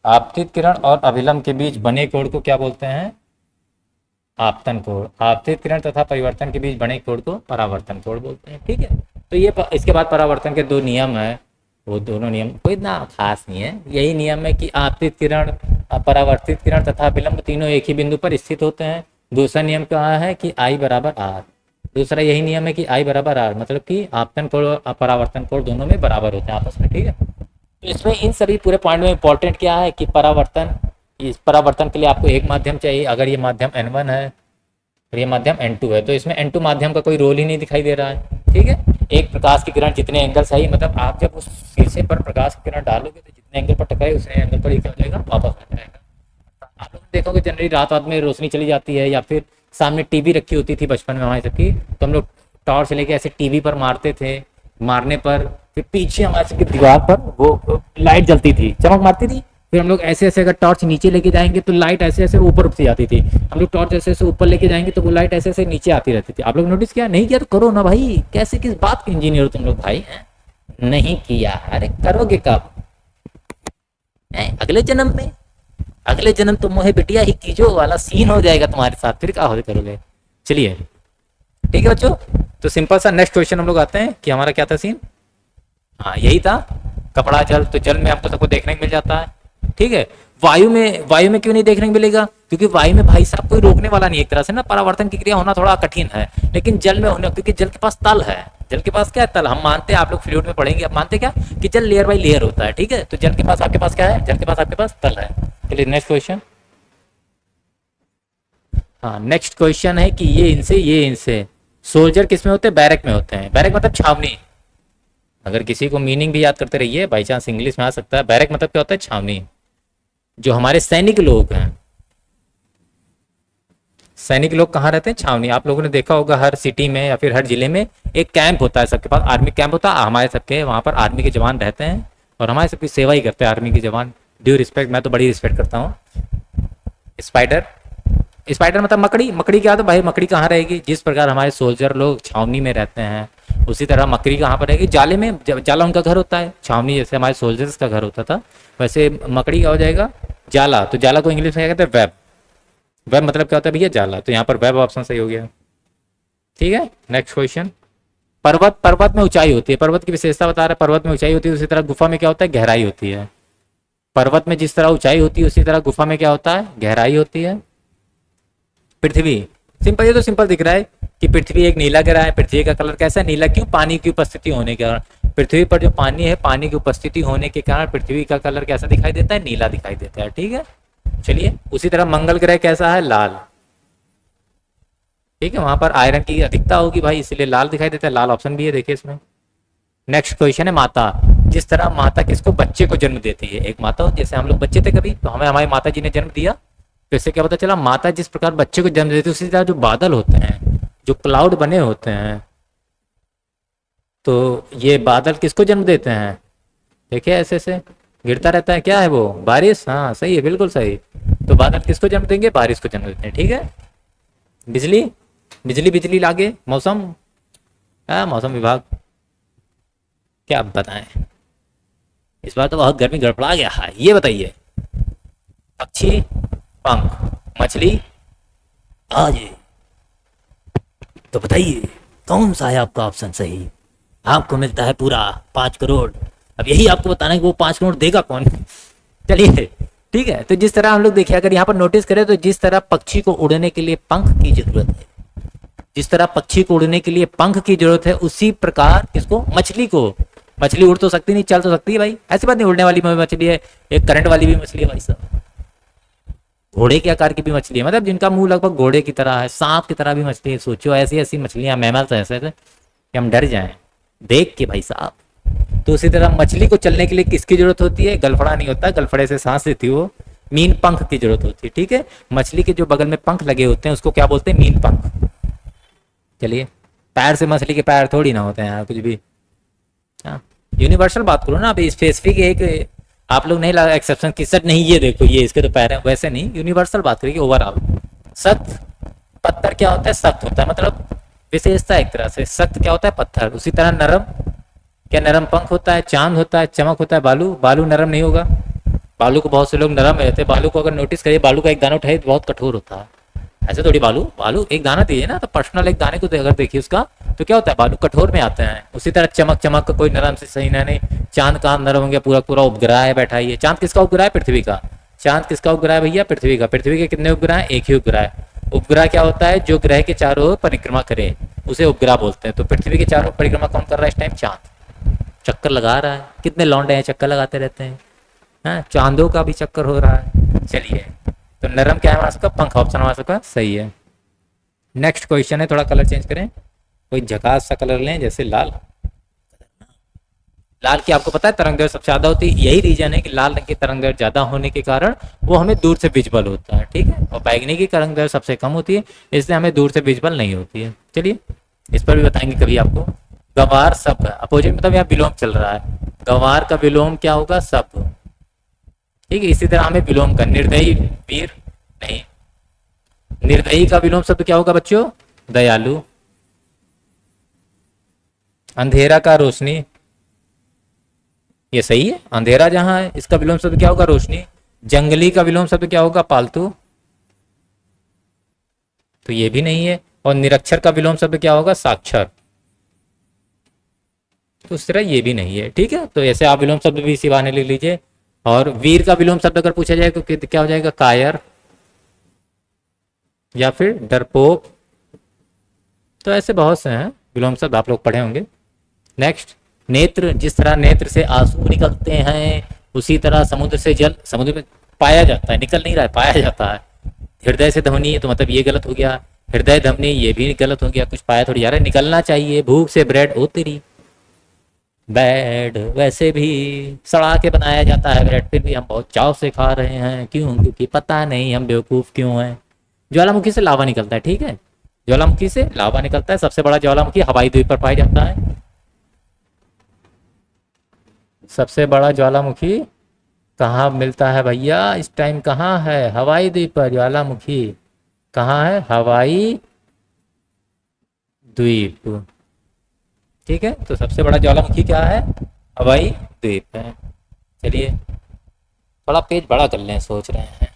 Speaker 1: आपतित किरण और अभिलंब के बीच बने कोण को क्या बोलते हैं, आपतन कोण। आपतित किरण तथा परिवर्तन के बीच बने कोण को परावर्तन कोण बोलते हैं, ठीक है। तो ये इसके बाद परावर्तन के दो नियम है, वो दोनों नियम कोई इतना खास नहीं है, यही नियम है कि आपतित किरण, परावर्तित किरण तथा विलंब तीनों एक ही बिंदु पर स्थित होते हैं। दूसरा नियम क्या है कि आई बराबर आर, दूसरा यही नियम है कि आई बराबर आर, मतलब कि आपतन कोण और परावर्तन कोण दोनों में बराबर होते हैं आपस में, ठीक है। तो इसमें इन सभी पूरे पॉइंट में इंपॉर्टेंट क्या है कि परावर्तन, इस परावर्तन के लिए आपको एक माध्यम चाहिए, अगर ये माध्यम N1 है और ये माध्यम N2 है तो इसमें N2 माध्यम का कोई रोल ही नहीं दिखाई दे रहा है, ठीक है। एक प्रकाश की किरण जितने एंगल सही, मतलब आप जब उस शीशे पर प्रकाश की किरण डालोगे तो जितने एंगल पर टकराए उतने एंगल पर क्या हो जाएगा, वापस आ जाएगा। आप लोग देखोगे जनरली रात रात में रोशनी चली जाती है, या फिर सामने टीवी रखी होती थी बचपन में हमारी सबकी, तो हम लोग टॉर्च लेके ऐसे टीवी पर मारते थे, मारने पर फिर पीछे हमारे सबकी दीवार पर वो लाइट जलती थी, चमक मारती थी, फिर हम लोग ऐसे ऐसे अगर टॉर्च नीचे लेके जाएंगे तो लाइट ऐसे ऐसे ऊपर उठती जाती थी, हम लोग टॉर्च ऐसे ऐसे ऊपर लेके जाएंगे तो वो लाइट ऐसे ऐसे नीचे आती रहती थी। आप लोग नोटिस किया, नहीं किया तो करो ना भाई, कैसे किस बात के इंजीनियर हो तुम लोग भाई हैं? नहीं किया, अरे करोगे कब, अगले जन्म में, अगले जन्म तो मोहे बिटिया ही कीजो वाला सीन हो जाएगा तुम्हारे साथ, फिर क्या हो करोगे। चलिए ठीक है बच्चों, तो सिंपल सा नेक्स्ट क्वेश्चन हम लोग आते हैं कि हमारा क्या था सीन, हाँ यही था, कपड़ा जल, तो जल में आपको सबको देखने को मिल जाता है, ठीक है। वायु में क्यों नहीं देखने को मिलेगा, क्योंकि वायु में भाई साहब कोई रोकने वाला नहीं, एक तरह से ना परावर्तन की क्रिया होना थोड़ा कठिन है, लेकिन जल में होने, क्योंकि जल के पास तल है, जल के पास क्या है, तल। हम मानते हैं, आप लोग फ्लूइड में पढ़ेंगे, आप मानते क्या कि जल लेयर बाई लेयर होता है, ठीक है। तो जल के पास आपके पास क्या है, जल के पास आपके पास तल है। चलिए नेक्स्ट क्वेश्चन, हाँ नेक्स्ट क्वेश्चन है कि ये इनसे सोल्जर किस में होते हैं, बैरक में होते हैं। बैरक मतलब छावनी, अगर किसी को मीनिंग भी याद करते रहिए, बाई चांस इंग्लिश में आ सकता है। बैरक मतलब क्या होता है, छावनी। जो हमारे सैनिक लोग हैं, सैनिक लोग कहाँ रहते हैं, छावनी। आप लोगों ने देखा होगा हर सिटी में या फिर हर जिले में एक कैंप होता है, सबके पास आर्मी कैंप होता है, हमारे सबके वहाँ पर आर्मी के जवान रहते हैं और हमारे सबकी सेवा ही करते हैं आर्मी के जवान। ड्यू रिस्पेक्ट, मैं तो बड़ी रिस्पेक्ट करता हूँ। स्पाइडर, स्पाइडर मतलब मकड़ी, मकड़ी क्या होता है भाई, मकड़ी कहाँ रहेगी, जिस प्रकार हमारे सोल्जर लोग छावनी में रहते हैं उसी तरह मकड़ी कहाँ पर रहेगी, जाले में। जाला उनका घर होता है, छावनी जैसे हमारे सोल्जर्स का घर होता था वैसे मकड़ी क्या हो जाएगा, जाला। तो जाला को इंग्लिश में क्या कहते हैं, वेब। वेब मतलब क्या होता है भैया, जाला। तो यहाँ पर वेब ऑप्शन सही हो गया, ठीक है। नेक्स्ट क्वेश्चन, पर्वत, पर्वत में ऊंचाई होती है, पर्वत की विशेषता बता रहा है, पर्वत में ऊंचाई होती है, उसी तरह गुफा में क्या होता है, गहराई होती है। पर्वत में जिस तरह ऊंचाई होती है उसी तरह गुफा में क्या होता है, गहराई होती है। पृथ्वी, सिंपल, ये तो सिंपल दिख रहा है कि पृथ्वी एक नीला ग्रह है। पृथ्वी का कलर कैसा है, नीला। क्यों, पानी की उपस्थिति होने के कारण। पृथ्वी पर जो पानी है, पानी की उपस्थिति होने के कारण पृथ्वी का कलर कैसा दिखाई देता है, नीला दिखाई देता है, ठीक है। चलिए, उसी तरह मंगल ग्रह कैसा है, लाल, ठीक है। वहां पर आयरन की अधिकता होगी भाई, इसलिए लाल दिखाई देता है, लाल ऑप्शन भी है, देखिए इसमें। नेक्स्ट क्वेश्चन है माता, जिस तरह माता किसको, बच्चे को जन्म देती है, एक माता हो, जैसे हम लोग बच्चे थे कभी तो हमें हमारी माता जी ने जन्म दिया, तो इससे क्या पता चला माता जिस प्रकार बच्चे को जन्म देती है, उसी तरह जो बादल होते हैं, जो क्लाउड बने होते हैं, तो ये बादल किसको जन्म देते हैं, देखिए ऐसे ऐसे गिरता रहता है, क्या है वो, बारिश, हाँ सही है, बिल्कुल सही। तो बादल किसको जन्म देंगे, बारिश को जन्म देते हैं, ठीक है। बिजली, बिजली बिजली लागे, मौसम, मौसम विभाग, क्या आप बताएं, इस बार तो बहुत गर्मी गड़बड़ा गया है। ये बताइए, पक्षी, पंख, मछली, आज, तो बताइए कौन सा है आपका ऑप्शन सही। आपको मिलता है पूरा 5 करोड़। अब यही आपको बताना है कि वो 5 करोड़ देगा कौन। चलिए ठीक है, तो जिस तरह हम लोग देखिए, अगर यहाँ पर नोटिस करें तो जिस तरह पक्षी को उड़ने के लिए पंख की जरूरत है, जिस तरह पक्षी को उड़ने के लिए पंख की जरूरत है, उसी प्रकार किसको, मछली को, मछली उड़ तो सकती नहीं, चल तो सकती है भाई, ऐसी बात नहीं, उड़ने वाली मछली है, एक करंट वाली भी मछली है भाई साहब, घोड़े के आकार की भी मछली है, मतलब जिनका मुंह लगभग घोड़े की तरह है, सांप की तरह भी मछली है। सोचो ऐसी ऐसी मछलियां, मैमल्स ऐसे ऐसे कि हम डर जाएं देख के भाई साहब। तो उसी तरह मछली को चलने के लिए किसकी जरूरत होती है, गलफड़ा नहीं होता, गलफड़े से सांस लेती है वो, मीन पंख की जरूरत होती है, ठीक है। मछली के जो बगल में पंख लगे होते हैं उसको क्या बोलते हैं, मीन पंख। चलिए, पैर से मछली के पैर थोड़ी ना होते हैं यार, कुछ भी, हाँ यूनिवर्सल बात करो ना, अभी स्पेसिफिक एक आप लोग नहीं लगा एक्सेप्शन की सर नहीं ये देखो ये इसके तो पैर हैं, वैसे नहीं, यूनिवर्सल बात करिए ओवरऑल। सख्त पत्थर क्या होता है, सख्त होता है, मतलब विशेषता एक तरह से, सख्त क्या होता है, पत्थर। उसी तरह नरम, क्या नरम पंख होता है, चांद होता है, चमक होता है, बालू, बालू नरम नहीं होगा, बालू को बहुत से लोग नरम रहते हैं, बालू को अगर नोटिस करिए, बालू का एक दाना उठाए तो बहुत कठोर होता है, ऐसे थोड़ी, बालू, बालू एक दाना दिए ना, तो पर्सनल एक दाने को अगर देखिए उसका, तो क्या होता है, बालू कठोर में आते हैं। उसी तरह चमक, चमक का कोई नरम से सही नहीं, चांद कहाँ नरम हो गया, पूरा पूरा उपग्रह है बैठा है। चांद किसका उपग्रह है, पृथ्वी का। चांद किसका उपग्रह है भैया, पृथ्वी का। पृथ्वी के कितने उपग्रह हैं, एक ही उपग्रह है। उपग्रह क्या होता है, जो ग्रह के चारों ओर परिक्रमा करे उसे उपग्रह बोलते हैं। तो पृथ्वी के चारों परिक्रमा कौन कर रहा है इस टाइम, चांद चक्कर लगा रहा है। कितने लौंडे हैं चक्कर लगाते रहते हैं, हाँ चांदों का भी चक्कर हो रहा है। चलिए, तो नरम क्या है हमारा सबका, पंख, ऑप्शन हमारा सबका सही है। नेक्स्ट क्वेश्चन है, थोड़ा कलर चेंज करें, कोई झकास सा कलर लें, जैसे लाल। लाल की आपको पता है तरंग दैर्घ्य सबसे ज्यादा होती है, यही रीजन है कि लाल रंग की तरंग दैर्घ्य ज्यादा होने के कारण वो हमें दूर से विजिबल होता है, ठीक है। और बैगनी की तरंग दैर्घ्य सबसे कम होती है, इसलिए हमें दूर से विजिबल नहीं होती है। चलिए, इस पर भी बताएंगे कभी आपको। गंवार शब्द, अपोजिट मतलब यहाँ विलोम चल रहा है, गंवार का विलोम क्या होगा, शब्द, ठीक है। इसी तरह हमें विलोम का, निर्दयी वीर नहीं, निर्दयी का विलोम शब्द क्या होगा बच्चों, दयालु। अंधेरा का रोशनी, ये सही है, अंधेरा जहां है इसका विलोम शब्द क्या होगा, रोशनी। जंगली का विलोम शब्द क्या होगा, पालतू, तो ये भी नहीं है। और निरक्षर का विलोम शब्द क्या होगा, साक्षर, तो उस तरह ये भी नहीं है, ठीक है। तो ऐसे आप विलोम शब्द भी इसी बहाने ले लीजिए। और वीर का विलोम शब्द अगर पूछा जाए तो क्या हो जाएगा, कायर या फिर डरपोक। तो ऐसे बहुत से हैं विलोम शब्द, आप लोग पढ़े होंगे। नेक्स्ट, नेत्र, जिस तरह नेत्र से आंसू निकलते हैं उसी तरह समुद्र से जल, समुद्र में पाया जाता है, निकल नहीं रहा है, पाया जाता है। हृदय से ध्वनि, तो मतलब ये गलत हो गया, हृदय ध्वनि ये भी गलत हो गया, कुछ पाया थोड़ी जा रहा है, निकलना चाहिए। भूख से ब्रेड, ओ तेरी ब्रेड वैसे भी सड़ा के बनाया जाता है ब्रेड, फिर भी हम बहुत चाव से खा रहे हैं, क्यों, क्योंकि पता नहीं हम बेवकूफ़ क्यों हैं। ज्वालामुखी से लावा निकलता है, ठीक है, ज्वालामुखी से लावा निकलता है। सबसे बड़ा ज्वालामुखी हवाई द्वीप पर पाया जाता है। सबसे बड़ा ज्वालामुखी कहाँ मिलता है भैया इस टाइम, कहाँ है, हवाई द्वीप पर ज्वालामुखी कहाँ है, हवाई द्वीप, ठीक है। तो सबसे बड़ा ज्वालामुखी क्या है, हवाई द्वीप है। चलिए, थोड़ा पेज बड़ा कर लें सोच रहे हैं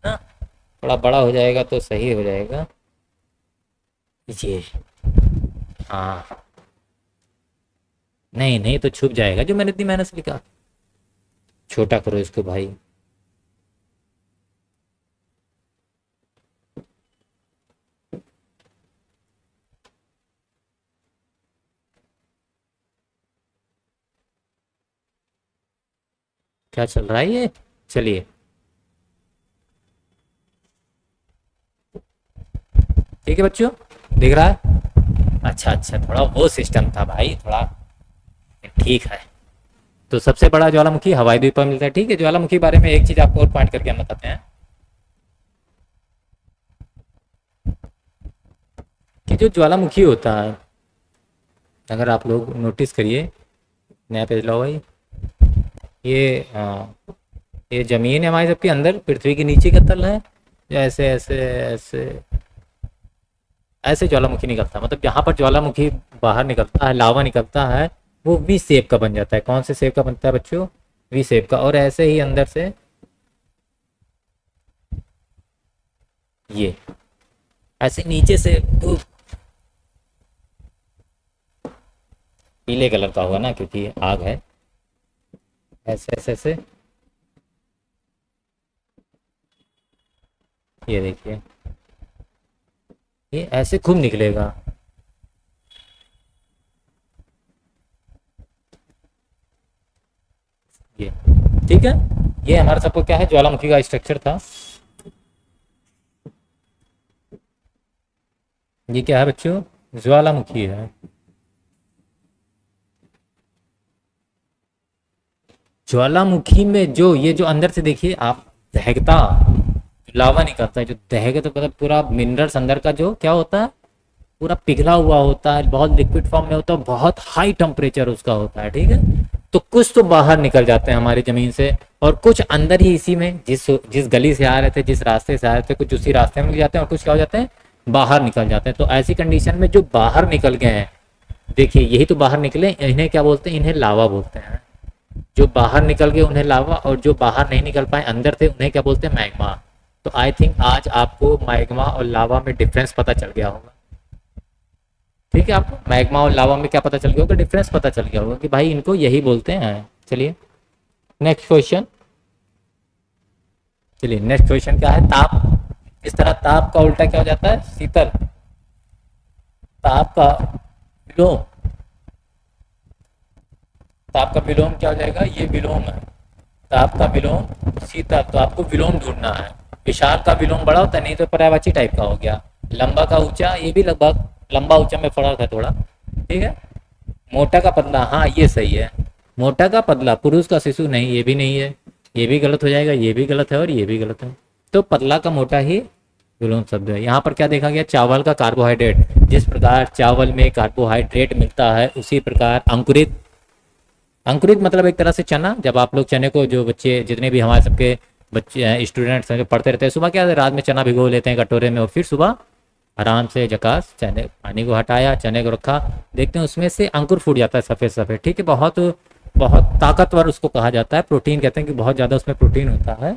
Speaker 1: ना, थोड़ा बड़ा हो जाएगा तो सही हो जाएगा ये, हाँ नहीं नहीं तो छुप जाएगा जो मैंने इतनी मेहनत से लिखा। छोटा करो इसको भाई, क्या चल रहा है ये। चलिए, ठीक है बच्चों, दिख रहा है, अच्छा अच्छा, थोड़ा वो सिस्टम था भाई, थोड़ा ठीक है। तो सबसे बड़ा ज्वालामुखी हवाई द्वीप पर मिलता है। ठीक है, ज्वालामुखी के बारे में एक चीज आपको और पॉइंट करके हम बताते हैं कि जो ज्वालामुखी होता है, अगर आप लोग नोटिस करिए, नया पेज लाओ भाई, ये ये जमीन है हमारे सबके अंदर, पृथ्वी के नीचे का तल है, ऐसे ऐसे ऐसे ऐसे ज्वालामुखी निकलता है। मतलब जहाँ पर ज्वालामुखी बाहर निकलता है, लावा निकलता है, वो वी शेप का बन जाता है। कौन से शेप का बनता है बच्चों? वी शेप का। और ऐसे ही अंदर से ये ऐसे नीचे से पीले कलर का होगा ना, क्योंकि आग है। ऐसे ऐसे ऐसे ये देखिए, ये ऐसे खूब निकलेगा। ये ठीक है, ये हमारा सबको क्या है, ज्वालामुखी का स्ट्रक्चर था। ये क्या है बच्चों? ज्वालामुखी है। ज्वालामुखी में जो ये जो अंदर से देखिए आप, दहकता लावा निकलता है, जो दहके तो मतलब पूरा मिनरल्स अंदर का जो क्या होता है, पूरा पिघला हुआ होता है, बहुत लिक्विड फॉर्म में होता है, बहुत हाई टेम्परेचर उसका होता है। ठीक है, तो कुछ तो बाहर निकल जाते हैं हमारी जमीन से, और कुछ अंदर ही इसी में, जिस गली से आ रहे थे, जिस रास्ते से आ रहे थे, कुछ उसी रास्ते में निकल जाते हैं, और कुछ क्या हो जाते हैं, बाहर निकल जाते हैं। तो ऐसी कंडीशन में जो बाहर निकल गए हैं, देखिए यही तो बाहर निकले, इन्हें क्या बोलते हैं? इन्हें लावा बोलते हैं। जो बाहर निकल गए उन्हें लावा, और जो बाहर नहीं निकल पाए अंदर थे उन्हें क्या बोलते हैं? मैग्मा। तो आई थिंक आज आपको मैग्मा और लावा में डिफरेंस पता चल गया होगा। ठीक है, आपको मैग्मा और लावा में क्या पता चल गया होगा? डिफरेंस पता चल गया होगा कि भाई इनको यही बोलते हैं। चलिए नेक्स्ट क्वेश्चन। चलिए नेक्स्ट क्वेश्चन क्या है? ताप। इस तरह ताप का उल्टा क्या हो जाता है? शीतल। ताप का विलोम, ताप का विलोम क्या हो जाएगा? ये विलोम है। ताप का विलोम शीतल। तो आपको विलोम ढूंढना है। विशाल का विलोम बड़ा होता है, नहीं तो पर्यायवाची टाइप का हो गया। लंबा का ऊंचा, ये भी लगभग लंबा ऊंचा में फर्क है थोड़ा। ठीक है, मोटा का पतला, हाँ ये सही है। मोटा का पतला, पुरुष का शिशु नहीं, ये भी नहीं है, ये भी गलत हो जाएगा, ये भी गलत है और ये भी गलत है। तो पतला का मोटा ही विलोम शब्द है। यहाँ पर क्या देखा गया? चावल का कार्बोहाइड्रेट। जिस प्रकार चावल में कार्बोहाइड्रेट मिलता है, उसी प्रकार अंकुरित, अंकुरित मतलब एक तरह से चना। जब आप लोग चने को, जो बच्चे जितने भी हमारे सबके बच्चे स्टूडेंट्स हैं जो पढ़ते रहते हैं, सुबह क्या रात में चना भिगो लेते हैं कटोरे में, और फिर सुबह आराम से जकास चने, पानी को हटाया, चने को रखा, देखते हैं उसमें से अंकुर फूट जाता है सफ़ेद सफ़ेद। ठीक है, बहुत बहुत ताकतवर उसको कहा जाता है। प्रोटीन कहते हैं कि बहुत ज़्यादा उसमें प्रोटीन होता है।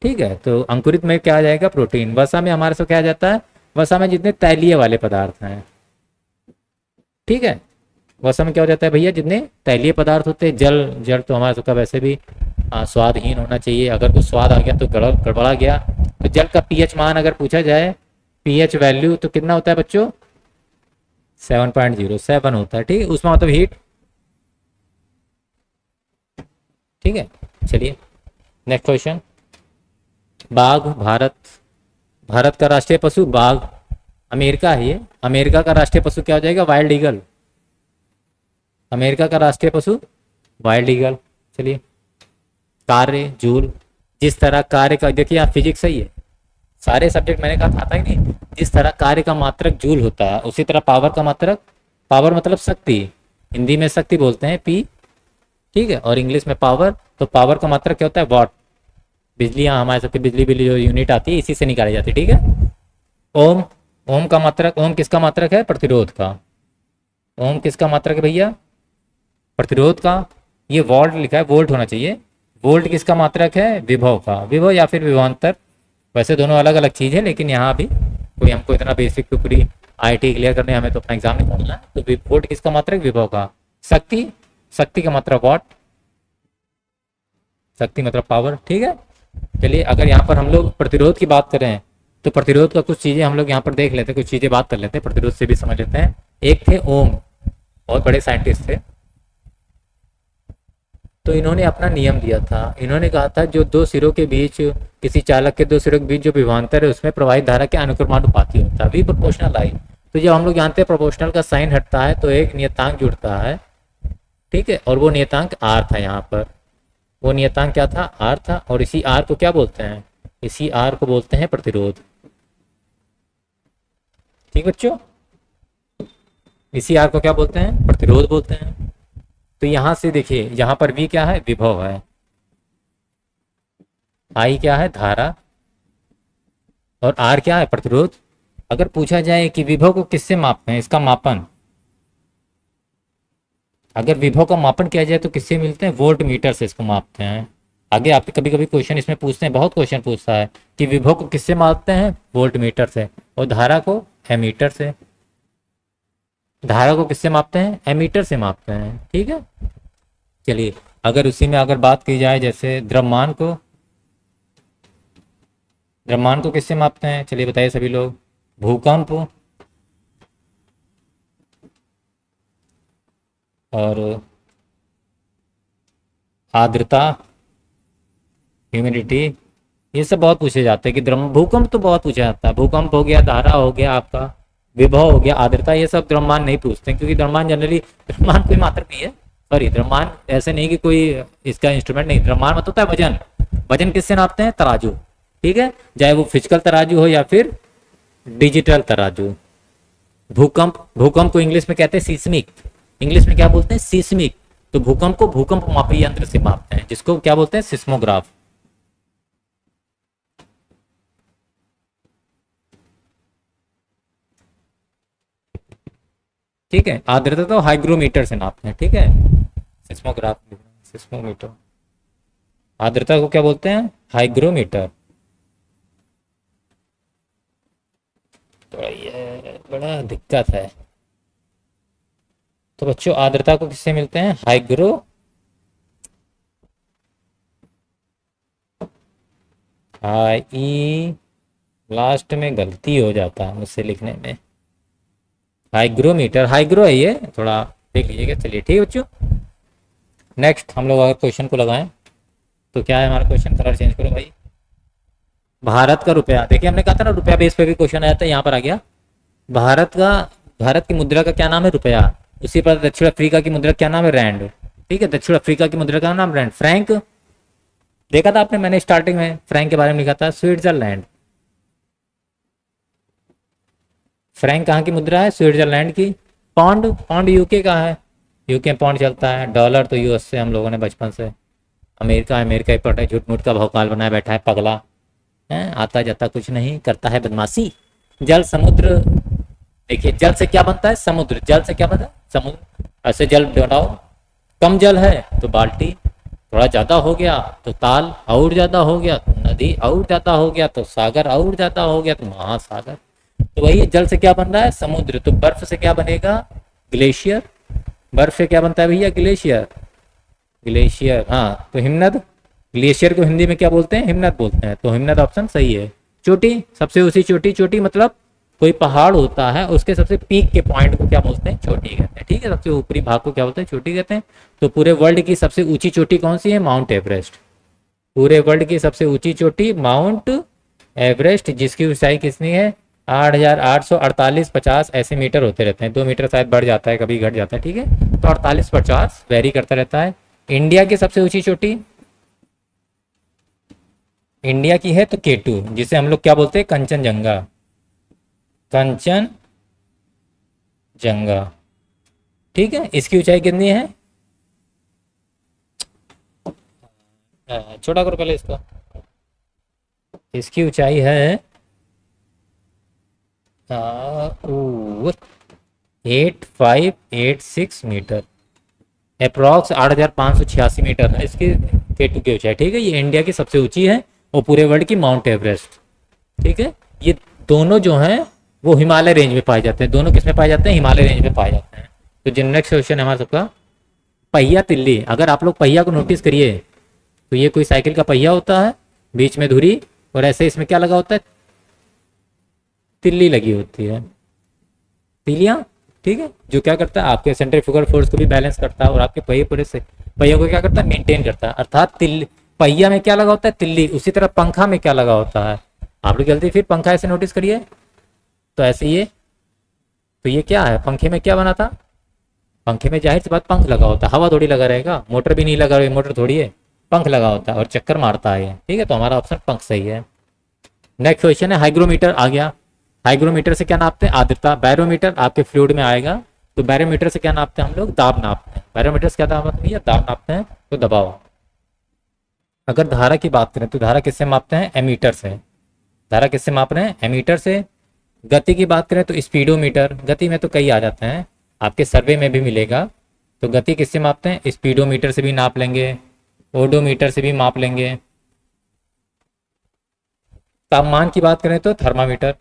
Speaker 1: ठीक है, तो अंकुरित में क्या आ जाएगा? प्रोटीन। वसा में हमारे से क्या आ जाता है? वसा में जितने तैलीय वाले पदार्थ हैं, ठीक है, वसा में क्या हो जाता है भैया? जितने तैलीय पदार्थ होते हैं। जल, जल तो हमारा सबका वैसे भी स्वादहीन होना चाहिए। अगर कुछ स्वाद आ गया तो गड़बड़ा गया। तो जल का पीएच मान अगर पूछा जाए, पीएच वैल्यू तो कितना होता है बच्चों? 7.07 होता है। ठीक है, उसमें मतलब हीट। ठीक है, चलिए नेक्स्ट क्वेश्चन। बाघ, भारत, भारत का राष्ट्रीय पशु बाघ। अमेरिका है ये, अमेरिका का राष्ट्रीय पशु क्या हो जाएगा? Wild eagle. अमेरिका का राष्ट्रीय पशु वाइल्ड ईगल। चलिए, कार्य, जूल। जिस तरह कार्य का, देखिए आप फिजिक्स सही है, सारे सब्जेक्ट मैंने कहा था ही नहीं। जिस तरह कार्य का मात्रक जूल होता है, उसी तरह पावर का मात्रक, पावर मतलब शक्ति, हिंदी में शक्ति बोलते हैं पी। ठीक है, और इंग्लिश में पावर। तो पावर का मात्रक क्या होता है? वॉट। बिजली, यहाँ हमारे सबकी बिजली बिजली जो यूनिट आती है इसी से निकाली जाती है। ठीक है, ओम, ओम का मात्रक, ओम किसका मात्रक है? प्रतिरोध का। ओम किसका मात्रक है भैया? प्रतिरोध का। ये वोल्ट लिखा है, वोल्ट होना चाहिए। वोल्ट किसका मात्रक है? विभव का। विभव या फिर विभवांतर, वैसे दोनों अलग अलग चीज़ है, लेकिन यहाँ भी कोई हमको इतना बेसिक तो पूरी आईटी क्लियर करने हमें तो अपना एग्जाम निकालना है। तो वोल्ट किसका मात्रक? विभव का। शक्ति, शक्ति का मात्रक वॉट, शक्ति मतलब पावर। ठीक है, चलिए अगर यहाँ पर हम लोग प्रतिरोध की बात करें, तो प्रतिरोध का कुछ चीज़ें हम लोग यहाँ पर देख लेते हैं, कुछ चीज़ें बात कर लेते हैं, प्रतिरोध से भी समझ लेते हैं। एक थे ओम, बहुत बड़े साइंटिस्ट थे। तो इन्होंने अपना नियम दिया था। इन्होंने कहा था जो दो सिरों के बीच, किसी चालक के दो सिरों के बीच जो विभवांतर है, उसमें प्रवाहित धारा के अनुक्रमानुपाती होता है, वी प्रोपोर्शनल आई। तो जब हम लोग जानते हैं प्रोपोर्शनल का साइन हटता है तो एक नियतांक जुड़ता है, ठीक है, और वो नियतांक आर था यहाँ पर, वो नियतांक क्या था, आर था। और इसी आर को क्या बोलते हैं, इसी आर को बोलते हैं प्रतिरोध। ठीक बच्चों, इसी आर को क्या बोलते हैं, प्रतिरोध बोलते हैं। तो यहां से देखिए, यहां पर V क्या है, विभव है, I क्या है, धारा, और R क्या है, प्रतिरोध। अगर पूछा जाए कि विभव को किससे मापते हैं, इसका मापन, अगर विभव का मापन किया जाए तो किससे मिलते हैं, वोल्ट मीटर से इसको मापते हैं। आगे आपके कभी कभी क्वेश्चन इसमें पूछते हैं, बहुत क्वेश्चन पूछता है कि विभव को किससे मापते हैं, वोल्ट मीटर से, और धारा को एमीटर से। धारा को किससे मापते हैं, एमीटर से मापते हैं। ठीक है, चलिए अगर उसी में अगर बात की जाए, जैसे द्रव्यमान को, द्रव्यमान को किससे मापते हैं, चलिए बताइए सभी लोग, भूकंप और आर्द्रता, ह्यूमिडिटी, ये सब बहुत पूछे जाते हैं कि भूकंप तो बहुत पूछा जाता है, भूकंप हो गया, धारा हो गया, आपका विभव हो गया, आर्द्रता, ये सब द्रव्यमान नहीं पूछते हैं, क्योंकि द्रव्यमान जनरली, द्रव्यमान कोई मात्रक नहीं है, सॉरी, द्रव्यमान ऐसे नहीं कि कोई इसका इंस्ट्रूमेंट नहीं, द्रव्यमान मतलब होता है वजन। वजन किससे नापते हैं, तराजू। ठीक है, चाहे वो फिजिकल तराजू हो या फिर डिजिटल तराजू। भूकंप, भूकंप को इंग्लिश में कहते हैं सीस्मिक, इंग्लिश में क्या बोलते हैं, सीस्मिक। तो भूकंप को भूकंप मापी यंत्र से मापते हैं, जिसको क्या बोलते हैं, सिस्मोग्राफ। ठीक है, आर्द्रता तो हाइग्रोमीटर से नापते हैं। ठीक है, सिस्मोग्राफ, सिस्मोमीटर। आर्द्रता को क्या बोलते हैं, हाइग्रोमीटर। तो ये बड़ा दिक्कत है। तो बच्चों आर्द्रता को किससे मिलते हैं, हाइग्रो, ई लास्ट में गलती हो जाता है मुझसे लिखने में, हाइग्रोमीटर, हाइग्रो है ये, थोड़ा देख लीजिएगा। चलिए ठीक है बच्चों, नेक्स्ट हम लोग अगर क्वेश्चन को लगाएं तो क्या है हमारा क्वेश्चन, कलर चेंज करो भाई। भारत का रुपया, देखिए हमने कहा था ना रुपया बेस पे भी क्वेश्चन आया था, यहाँ पर आ गया। भारत का, भारत की मुद्रा का क्या नाम है, रुपया। उसी पर दक्षिण अफ्रीका की मुद्रा क्या नाम है, रैंड। ठीक है, दक्षिण अफ्रीका की मुद्रा का नाम रैंड। फ्रैंक देखा था आपने, मैंने स्टार्टिंग में फ्रैंक के बारे में लिखा था, स्विट्जरलैंड। फ्रैंक कहाँ की मुद्रा है, स्विट्जरलैंड की। पौंड, पौंड यूके का है, यूके पौंड चलता है। डॉलर तो यूएस से हम लोगों ने बचपन से, अमेरिका, अमेरिका ही पढ़ रहे, झूठ मूठ का भौकाल बनाया बैठा है पगला है, आता जाता कुछ नहीं, करता है बदमाशी। जल, समुद्र, देखिए जल से क्या बनता है, समुद्र, जल से क्या बनता है, समुद्र। ऐसे जल बनाओ, कम जल है तो बाल्टी, थोड़ा ज्यादा हो गया तो ताल, और ज्यादा हो गया तो नदी, और ज्यादा हो गया तो सागर, और ज्यादा हो गया तो महासागर। तो वही जल से क्या बन रहा है, समुद्र। तो बर्फ से क्या बनेगा, ग्लेशियर। बर्फ से क्या बनता है भैया, ग्लेशियर, ग्लेशियर। हाँ, तो हिमनद, ग्लेशियर को हिंदी में क्या बोलते हैं, हिमनद बोलते हैं। तो हिमनद ऑप्शन सही है। चोटी, सबसे ऊंची चोटी, चोटी मतलब कोई पहाड़ होता है उसके सबसे पीक के पॉइंट को क्या बोलते हैं, चोटी कहते हैं। ठीक है, सबसे ऊपरी भाग को क्या बोलते हैं, चोटी कहते हैं। तो पूरे वर्ल्ड की सबसे ऊंची चोटी कौन सी है, माउंट एवरेस्ट। पूरे वर्ल्ड की सबसे ऊंची चोटी माउंट एवरेस्ट, जिसकी ऊंचाई कितनी है, 8,848 ऐसे मीटर होते रहते हैं। 2 मीटर शायद बढ़ जाता है, कभी घट जाता है। ठीक है, तो 48-50 वेरी करता रहता है। इंडिया की सबसे ऊंची चोटी इंडिया की है तो केटू, जिसे हम लोग क्या बोलते हैं, कंचनजंगा, कंचनजंगा। ठीक है, इसकी ऊंचाई कितनी है, छोटा करो पहले इसको, इसकी ऊंचाई है 8586 मीटर, अप्रॉक्स 8586 मीटर है इसकी केटू की ऊंचाई। ठीक है, ये इंडिया की सबसे ऊंची है और पूरे वर्ल्ड की माउंट एवरेस्ट। ठीक है, ये दोनों जो हैं वो हिमालय रेंज में पाए जाते हैं। दोनों किस में पाए जाते हैं, हिमालय रेंज में पाए जाते हैं। तो जो नेक्स्ट क्वेश्चन है हमारा सबका, पहिया तिल्ली। अगर आप लोग पहिया को नोटिस करिए तो ये कोई साइकिल का पहिया होता है, बीच में धुरी, और ऐसे इसमें क्या लगा होता है, तिल्ली लगी होती है, तिलियां। ठीक है, जो क्या करता है, आपके सेंट्रीफ्यूगल फोर्स को भी बैलेंस करता है और आपके पहिए पूरे से पहियों को क्या करता है, मेंटेन करता है। अर्थात तिल्ली, पहिया में क्या लगा होता है, तिल्ली। उसी तरह पंखा में क्या लगा होता है, आप लोग जल्दी फिर पंखा ऐसे नोटिस करिए, तो ऐसे ये, तो ये क्या है, पंखे में क्या बना था, पंखे में जाहिर सी बात पंख लगा होता है, हवा थोड़ी लगा रहेगा, मोटर भी नहीं लगा रही, मोटर थोड़ी है, पंख लगा होता है और चक्कर मारता है ये, ठीक है। तो हमारा ऑप्शन पंख सही है। नेक्स्ट क्वेश्चन है हाइग्रोमीटर आ गया। हाइग्रोमीटर से क्या नापते हैं? आर्द्रता। बैरोमीटर आपके फ्लूइड में आएगा, तो बैरोमीटर से क्या नापते हैं हम लोग? दाब नापते हैं। बैरोमीटर से क्या नापते हैं? दाब नापते हैं, तो दबाव। अगर धारा की बात करें तो धारा किससे मापते हैं? एमीटर से। धारा किससे माप रहे हैं? एमीटर से। गति की बात करें तो स्पीडोमीटर, गति में तो कई आ जाते हैं, आपके सर्वे में भी मिलेगा। तो गति किससे मापते हैं? स्पीडोमीटर से भी नाप लेंगे, ओडोमीटर से भी माप लेंगे। तापमान की बात करें तो थर्मामीटर।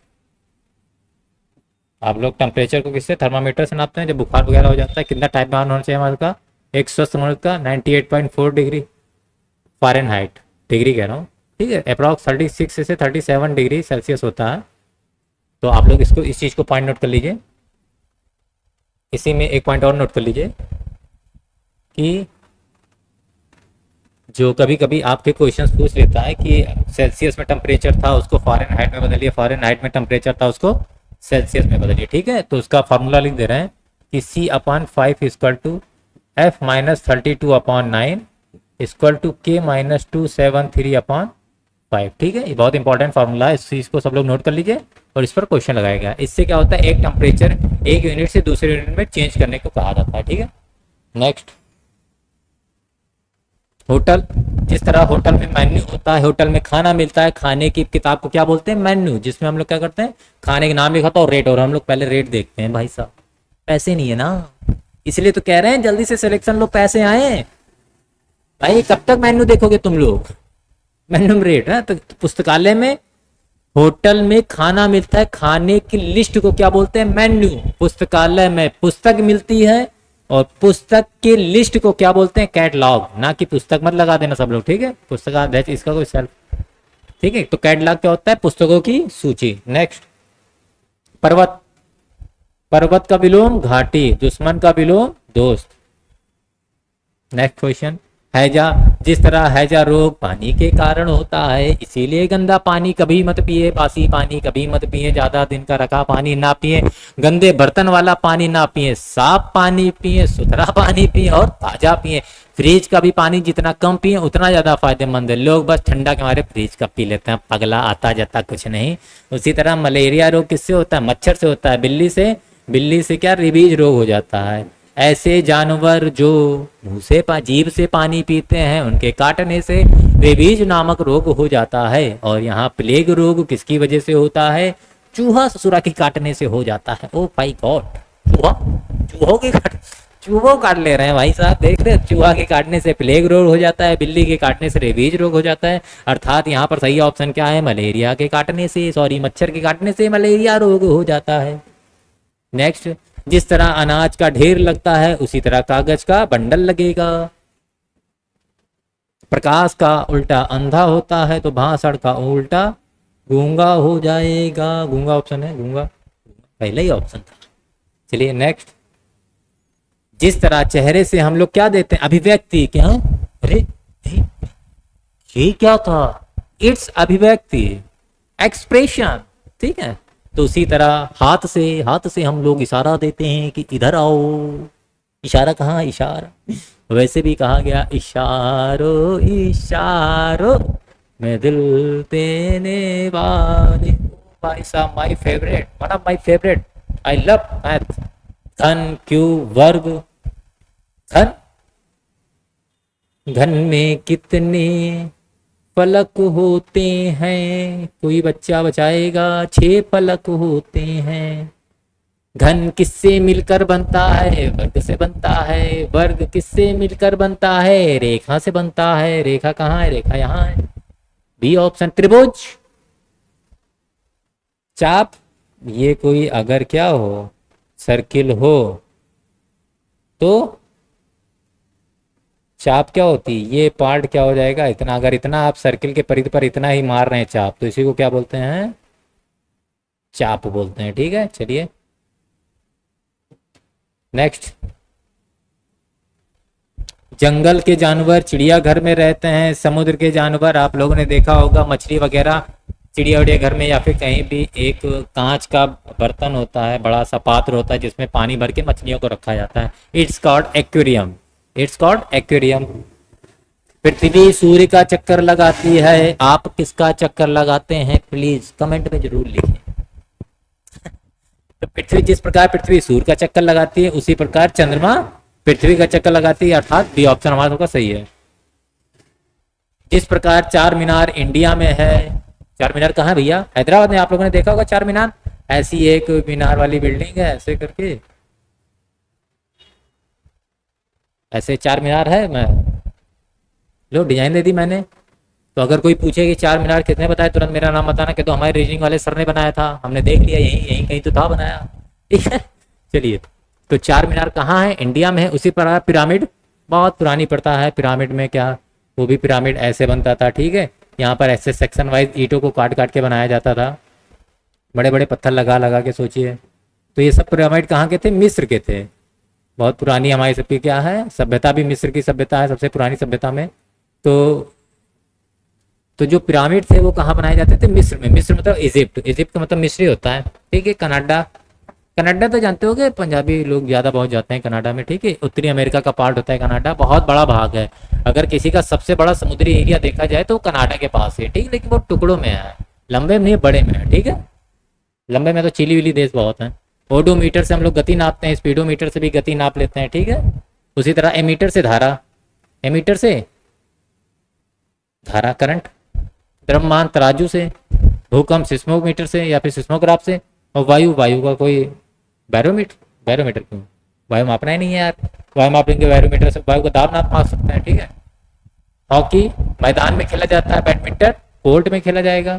Speaker 1: आप लोग टेम्परेचर को किससे? थर्मामीटर से नापते हैं। जब बुखार वगैरह हो जाता है, कितना तापमान होना चाहिए हमारे का? एक स्वस्थ मनुष्य का 98.4 डिग्री फ़ारेनहाइट, डिग्री कह रहा हूँ, ठीक है। अप्रॉक्स 36 से 37 डिग्री सेल्सियस होता है। तो आप लोग इसको, इस चीज़ को पॉइंट नोट कर लीजिए। इसी में एक पॉइंट और नोट कर लीजिए कि जो कभी कभी आपके क्वेश्चंस पूछ लेता है कि सेल्सियस में टेम्परेचर था उसको फ़ारेनहाइट में बदलिए, फ़ारेनहाइट में टेम्परेचर था उसको सेल्सियस में बदलिए, ठीक है। तो उसका फार्मूला लिख दे रहे हैं कि C/5 equal to F-32/9 equal to K-273/5, ठीक है। ये बहुत इंपॉर्टेंट फार्मूला है, इस चीज़ को सब लोग नोट कर लीजिए और इस पर क्वेश्चन लगाएगा। इससे क्या होता है? एक टेम्परेचर एक यूनिट से दूसरे यूनिट में चेंज करने को कहा जाता है, ठीक है। Next, hotel. जिस तरह होटल में मेन्यू होता है, होटल में खाना मिलता है, खाने की किताब को क्या बोलते हैं? मेन्यू। जिसमें हम लोग क्या करते हैं? खाने का नाम लिखा था और रेट, और हम लोग पहले रेट देखते हैं। भाई साहब पैसे नहीं है ना, इसलिए तो कह रहे हैं जल्दी से सिलेक्शन लो, पैसे आए। भाई कब तक मेन्यू देखोगे तुम लोग? मेन्यू रेट है। तो पुस्तकालय में, होटल में खाना मिलता है, खाने की लिस्ट को क्या बोलते हैं? मेन्यू। पुस्तकालय में पुस्तक मिलती है और पुस्तक के लिस्ट को क्या बोलते हैं? कैटलॉग। ना कि पुस्तक मत लगा देना सब लोग, ठीक है। पुस्तकालय इसका कोई सेल्फ, ठीक है। तो कैटलॉग क्या होता है? पुस्तकों की सूची। नेक्स्ट, पर्वत। पर्वत का विलोम घाटी, दुश्मन का विलोम दोस्त। नेक्स्ट क्वेश्चन, हैजा। जिस तरह हैजा रोग पानी के कारण होता है, इसीलिए गंदा पानी कभी मत पिए, बासी पानी कभी मत पिए, ज्यादा दिन का रखा पानी ना पिए, गंदे बर्तन वाला पानी ना पिए, साफ पानी पिए, सुथरा पानी पिए और ताजा पिए। फ्रिज का भी पानी जितना कम पिए उतना ज्यादा फायदेमंद है। लोग बस ठंडा के मारे फ्रिज का पी लेते हैं, पगला, आता जाता कुछ नहीं। उसी तरह मलेरिया रोग किससे होता है? मच्छर से होता है, बिल्ली से। बिल्ली से क्या? रेबीज रोग हो जाता है। ऐसे जानवर जो मुंह से जीभ से पानी पीते हैं, उनके काटने से रेबीज नामक रोग हो जाता है। और यहाँ प्लेग रोग किसकी वजह से होता है? चूहा ससुरा के काटने से हो जाता है। ओ माय गॉड, चूहों काट ले रहे हैं भाई साहब, देख रहे हैं? चूहा के काटने से प्लेग रोग हो जाता है, बिल्ली के काटने से रेबीज रोग हो जाता है। अर्थात यहाँ पर सही ऑप्शन क्या है? मलेरिया के काटने से, मच्छर के काटने से मलेरिया रोग हो जाता है। नेक्स्ट, जिस तरह अनाज का ढेर लगता है उसी तरह कागज का बंडल लगेगा। प्रकाश का उल्टा अंधा होता है, तो भाषण का उल्टा गूंगा हो जाएगा। गूंगा ऑप्शन है, गूंगा पहले ही ऑप्शन था। चलिए नेक्स्ट, जिस तरह चेहरे से हम लोग क्या देते हैं? अभिव्यक्ति। क्या? अरे ये क्या था? इट्स अभिव्यक्ति, एक्सप्रेशन, ठीक है। तो उसी तरह हाथ से हम लोग इशारा देते हैं कि इधर आओ। इशारा कहाँ? इशारा वैसे भी कहा गया, इशारों इशारों में दिल देने वाले। भाई साहब, my favourite, one of my favourite, I love math. घन, क्यू, वर्ग। घन, घन में कितने फलक होते हैं? कोई बच्चा बचाएगा? 6 फलक होते हैं। घन किससे मिलकर बनता है? वर्ग से बनता है। वर्ग किससे मिलकर बनता है? रेखा से बनता है। रेखा कहाँ है? रेखा यहाँ है, बी ऑप्शन। त्रिभुज, चाप, ये कोई अगर क्या हो, सर्किल हो तो चाप क्या होती? ये पार्ट क्या हो जाएगा? इतना। अगर इतना आप सर्किल के परिधि पर इतना ही मार रहे हैं चाप, तो इसी को क्या बोलते हैं? चाप बोलते हैं, ठीक है। चलिए नेक्स्ट, जंगल के जानवर चिड़ियाघर में रहते हैं। समुद्र के जानवर आप लोगों ने देखा होगा, मछली वगैरह चिड़िया उड़िया घर में या फिर कहीं भी एक कांच का बर्तन होता है, बड़ा सा पात्र होता है जिसमें पानी भर के मछलियों को रखा जाता है। It's called aquarium. It's called aquarium. पृथ्वी सूर्य का चक्कर लगाती है, आप किसका चक्कर लगाते हैं प्लीज कमेंट में जरूर लिखें। तो पृथ्वी जिस प्रकार पृथ्वी सूर्य का चक्कर लगाती है उसी प्रकार चंद्रमा पृथ्वी का चक्कर लगाती है, अर्थात बी ऑप्शन हमारा होगा सही है। जिस प्रकार चार मीनार इंडिया में है, चार मीनार कहाँ है भैया? हैदराबाद में आप लोगों ने देखा होगा चार मीनार, ऐसी एक मीनार वाली बिल्डिंग है ऐसे करके, ऐसे चार मीनार है। मैं लो डिजाइन दे दी मैंने, तो अगर कोई पूछे कि चार मीनार कितने बताए तुरंत मेरा नाम बताना कि तो हमारे रीजनिंग वाले सर ने बनाया था, हमने देख लिया यहीं यहीं कहीं तो था बनाया, ठीक है। चलिए, तो चार मीनार कहाँ है? इंडिया में है। उसी पर पिरामिड बहुत पुरानी प्रथा है, पिरामिड में क्या वो भी पिरामिड ऐसे बनता था, ठीक है। यहाँ पर ऐसे सेक्शन वाइज ईंटों को काट काट के बनाया जाता था, बड़े बड़े पत्थर लगा लगा के, सोचिए। तो ये सब पिरामिड कहाँ के थे? मिस्र के थे। बहुत पुरानी हमारी सबकी क्या है सभ्यता, भी मिस्र की सभ्यता है सबसे पुरानी सभ्यता में। तो जो पिरामिड थे वो कहाँ बनाए जाते थे? मिस्र में। मिस्र मतलब इजिप्ट, इजिप्ट का मतलब मिस्री होता है, ठीक है। कनाडा, कनाडा तो जानते होगे पंजाबी लोग ज़्यादा बहुत जाते हैं कनाडा में, ठीक है। उत्तरी अमेरिका का पार्ट होता है कनाडा, बहुत बड़ा भाग है। अगर किसी का सबसे बड़ा समुद्री एरिया देखा जाए तो कनाडा के पास है, ठीक है, लेकिन वो टुकड़ों में है, लंबे में नहीं बड़े में है, ठीक है। लंबे में तो चिली विली देश बहुत है। ओडोमीटर से हम लोग गति नापते हैं, स्पीडोमीटर से भी गति नाप लेते हैं, ठीक है। उसी तरह एमीटर से धारा, एमीटर से धारा करंट, द्रव्यमान तराजू से, भूकंप सिस्मोमीटर से या फिर सिस्मोग्राफ से, और वायु, वायु का कोई बैरोमीटर, बैरोमीटर क्यों, वायु मापना ही नहीं है यार, वायु मापेंगे बैरोमीटर से, वायु का दाब नाप सकते हैं, ठीक है। हॉकी मैदान में खेला जाता है, बैडमिंटन कोर्ट में खेला जाएगा।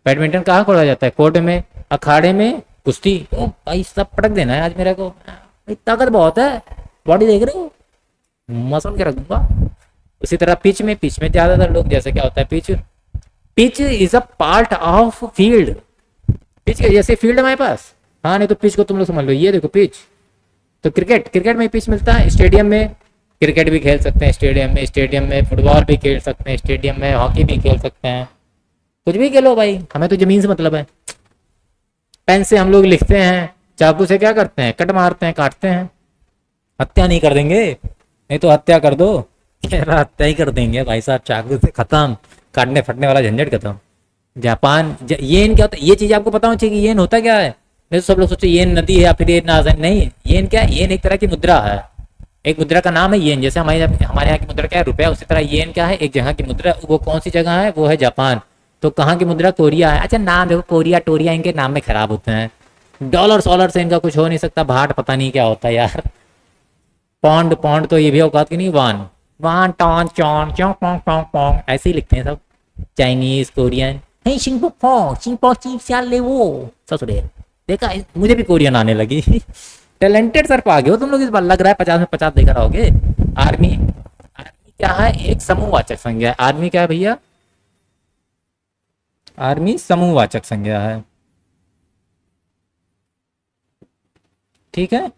Speaker 1: बैडमिंटन कहाँ खेला जाता है? कोर्ट में। अखाड़े में कुश्ती, ओ भाई सब पटक देना है आज मेरे को, ताकत बहुत है, बॉडी देख रहे हो, मसल के रख दूंगा। उसी तरह पिच में, पिच में ज्यादातर लोग, जैसे क्या होता है pitch, pitch is a part of field. Pitch जैसे फील्ड हमारे पास, हाँ, नहीं तो पिच को तुम लोग समझ लो, ये देखो पिच। तो क्रिकेट, क्रिकेट में पिच मिलता है, स्टेडियम में क्रिकेट भी खेल सकते हैं, स्टेडियम में, स्टेडियम में फुटबॉल भी खेल सकते हैं, स्टेडियम में हॉकी भी खेल सकते हैं, कुछ भी खेलो भाई, हमें तो जमीन से मतलब है। पेन से हम लोग लिखते हैं, चाकू से क्या करते हैं? कट मारते हैं, काटते हैं। हत्या नहीं कर देंगे, नहीं तो हत्या कर दो, हत्या ही कर देंगे भाई साहब, चाकू से खत्म, काटने फटने वाला झंझट खत्म। जापान, येन क्या होता है? ये चीज आपको पता होनी चाहिए कि येन होता क्या है। नहीं तो सब लोग सोचते येन नदी है या फिर येन नाज है, नहीं, येन क्या है? येन एक तरह की मुद्रा है, एक मुद्रा का नाम है येन। जैसे हमारे यहाँ की मुद्रा क्या है? रुपया, उसी तरह येन क्या है? एक जगह की मुद्रा। वो कौन सी जगह है? वो है जापान। तो कहाँ की मुद्रा? कोरिया है। अच्छा, नाम देखो, कोरिया टोरिया इनके नाम में खराब होते हैं। डॉलर सॉलर से इनका कुछ हो नहीं सकता, भाट पता नहीं क्या होता है यार। पौंड, पौंड तो ये भी औकात की नहीं, वान, वान टॉन चौन क्यों पोंग पोंग पोंग ऐसे ही लिखते हैं सब। चाइनीज, कोरियन, हे सिंगापुर सिंगापुर ची चाल ले वो ससुरे, देखा मुझे भी कोरियन आने लगी। टैलेंटेड सर आ गए हो तुम लोग इस बार, लग रहा है 50 में 50 देकर आओगे। आर्मी, आर्मी क्या है? एक समूहवाचक संज्ञा है। आर्मी क्या है भैया? आर्मी समूहवाचक संज्ञा है, ठीक है।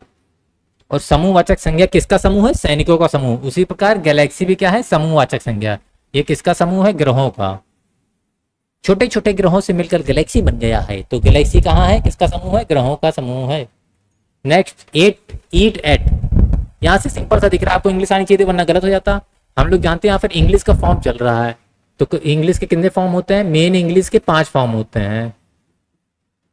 Speaker 1: और समूहवाचक संज्ञा किसका समूह है? सैनिकों का समूह। उसी प्रकार गैलेक्सी भी क्या है? समूहवाचक संज्ञा। ये किसका समूह है? ग्रहों का। छोटे छोटे ग्रहों से मिलकर गैलेक्सी बन गया है, तो गैलेक्सी कहाँ है? किसका समूह है? ग्रहों का समूह है। नेक्स्ट, एट, ईट एट, यहाँ से सिंपल सा दिख रहा है आपको, इंग्लिश आनी चाहिए वरना गलत हो जाता। हम लोग जानते हैं यहाँ पर इंग्लिश का फॉर्म चल रहा है, तो इंग्लिश के कितने फॉर्म होते हैं? मेन इंग्लिश के 5 फॉर्म होते हैं,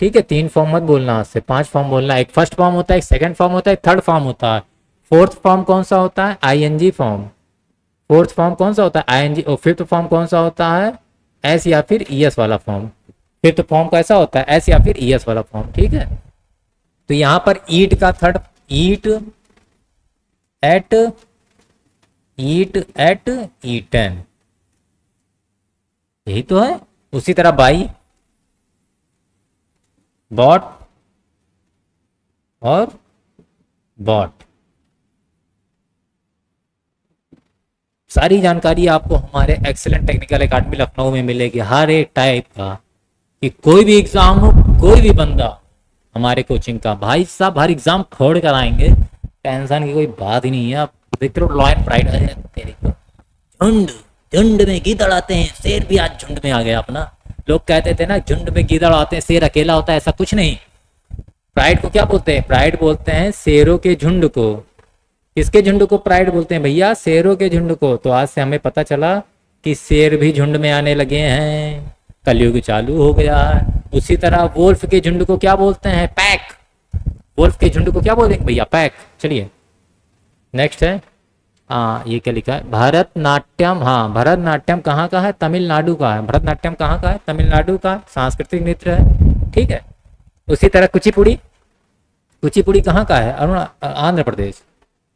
Speaker 1: ठीक है। 3 फॉर्म मत बोलना, आज से 5 फॉर्म बोलना। एक फर्स्ट फॉर्म होता है, एक सेकंड फॉर्म होता है, थर्ड फॉर्म होता है। फोर्थ फॉर्म कौन सा होता है? ING form. फोर्थ फॉर्म कौन सा होता है? आईएनजी। और फिफ्थ फॉर्म कौन सा होता है? एस या फिर ईएस वाला फॉर्म। फिफ्थ फॉर्म कैसा होता है? एस या फिर ईएस वाला फॉर्म, ठीक है। तो यहां पर ईट का थर्ड, ईट एट, ईट एट, ईटन, यही तो है। उसी तरह बाई, बॉट और बॉट। सारी जानकारी आपको हमारे एक्सीलेंट टेक्निकल एकेडमी लखनऊ में मिलेगी, हर एक टाइप का, कि कोई भी एग्जाम हो, कोई भी बंदा हमारे कोचिंग का, भाई साहब हर एग्जाम फोड़ कर आएंगे, टेंशन की कोई बात ही नहीं है। आप देख रहे हो लॉ एंड प्राइड है तेरे को, झुंड झुंड में गीदड़ आते हैं, शेर भी आज झुंड में आ गया अपना। लोग कहते थे ना झुंड में गीदड़ आते हैं, शेर अकेला होता है, ऐसा कुछ नहीं। प्राइड को क्या बोलते हैं? प्राइड बोलते हैं शेरों के झुंड को। किसके झुंड को प्राइड बोलते हैं भैया? शेरों के झुंड को। तो आज से हमें पता चला कि शेर भी झुंड में आने लगे हैं, कलयुग चालू हो गया है। उसी तरह वोल्फ के झुंड को क्या बोलते हैं? पैक। वोल्फ के झुंड को क्या बोलेंगे भैया? पैक। चलिए नेक्स्ट है, हाँ ये क्या लिखा है? भरतनाट्यम। हाँ भरतनाट्यम कहाँ का है? तमिलनाडु का है। भरतनाट्यम कहाँ का है? तमिलनाडु का सांस्कृतिक नृत्य है, ठीक है। उसी तरह कुचिपुड़ी, कुचिपुड़ी कहाँ का है? आंध्र प्रदेश।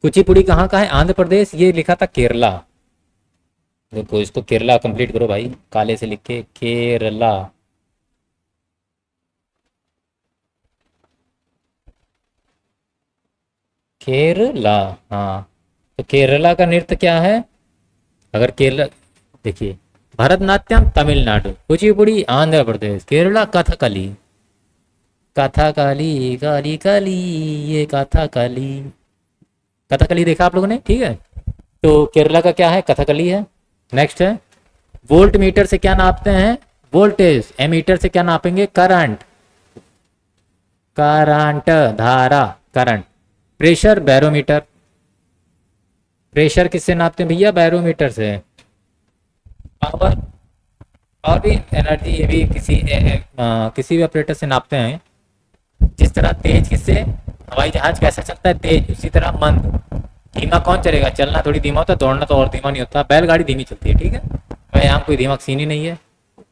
Speaker 1: कुचिपुड़ी कहाँ का है? आंध्र प्रदेश। ये लिखा था केरला। देखो इसको केरला कंप्लीट करो भाई, काले से लिख के केरला। केरला, हाँ। तो केरला का नृत्य क्या है? अगर केरला, देखिए भरतनाट्यम तमिलनाडु, कुचिपुड़ी आंध्र प्रदेश, केरला कथकली। कथकली काली काली, ये कथकली। कथकली देखा आप लोगों ने, ठीक है। तो केरला का क्या है? कथकली है। नेक्स्ट है, वोल्ट मीटर से क्या नापते हैं? वोल्टेज। एमीटर से क्या नापेंगे? करंट। करंट धारा, करंट। Pressure, barometer. प्रेशर किससे नापते हैं भैया? बैरोमीटर से। पावर और भी एनर्जी, ये भी किसी भी ऑपरेटर से नापते हैं। जिस तरह तेज किससे? हवाई जहाज कैसे चलता है? तेज। उसी तरह मंद। धीमा कौन चलेगा? चलना थोड़ी धीमा होता है, दौड़ना तो और धीमा नहीं होता। बैलगाड़ी धीमी चलती है, ठीक है। भाई यहाँ कोई धीमा सीन ही नहीं है।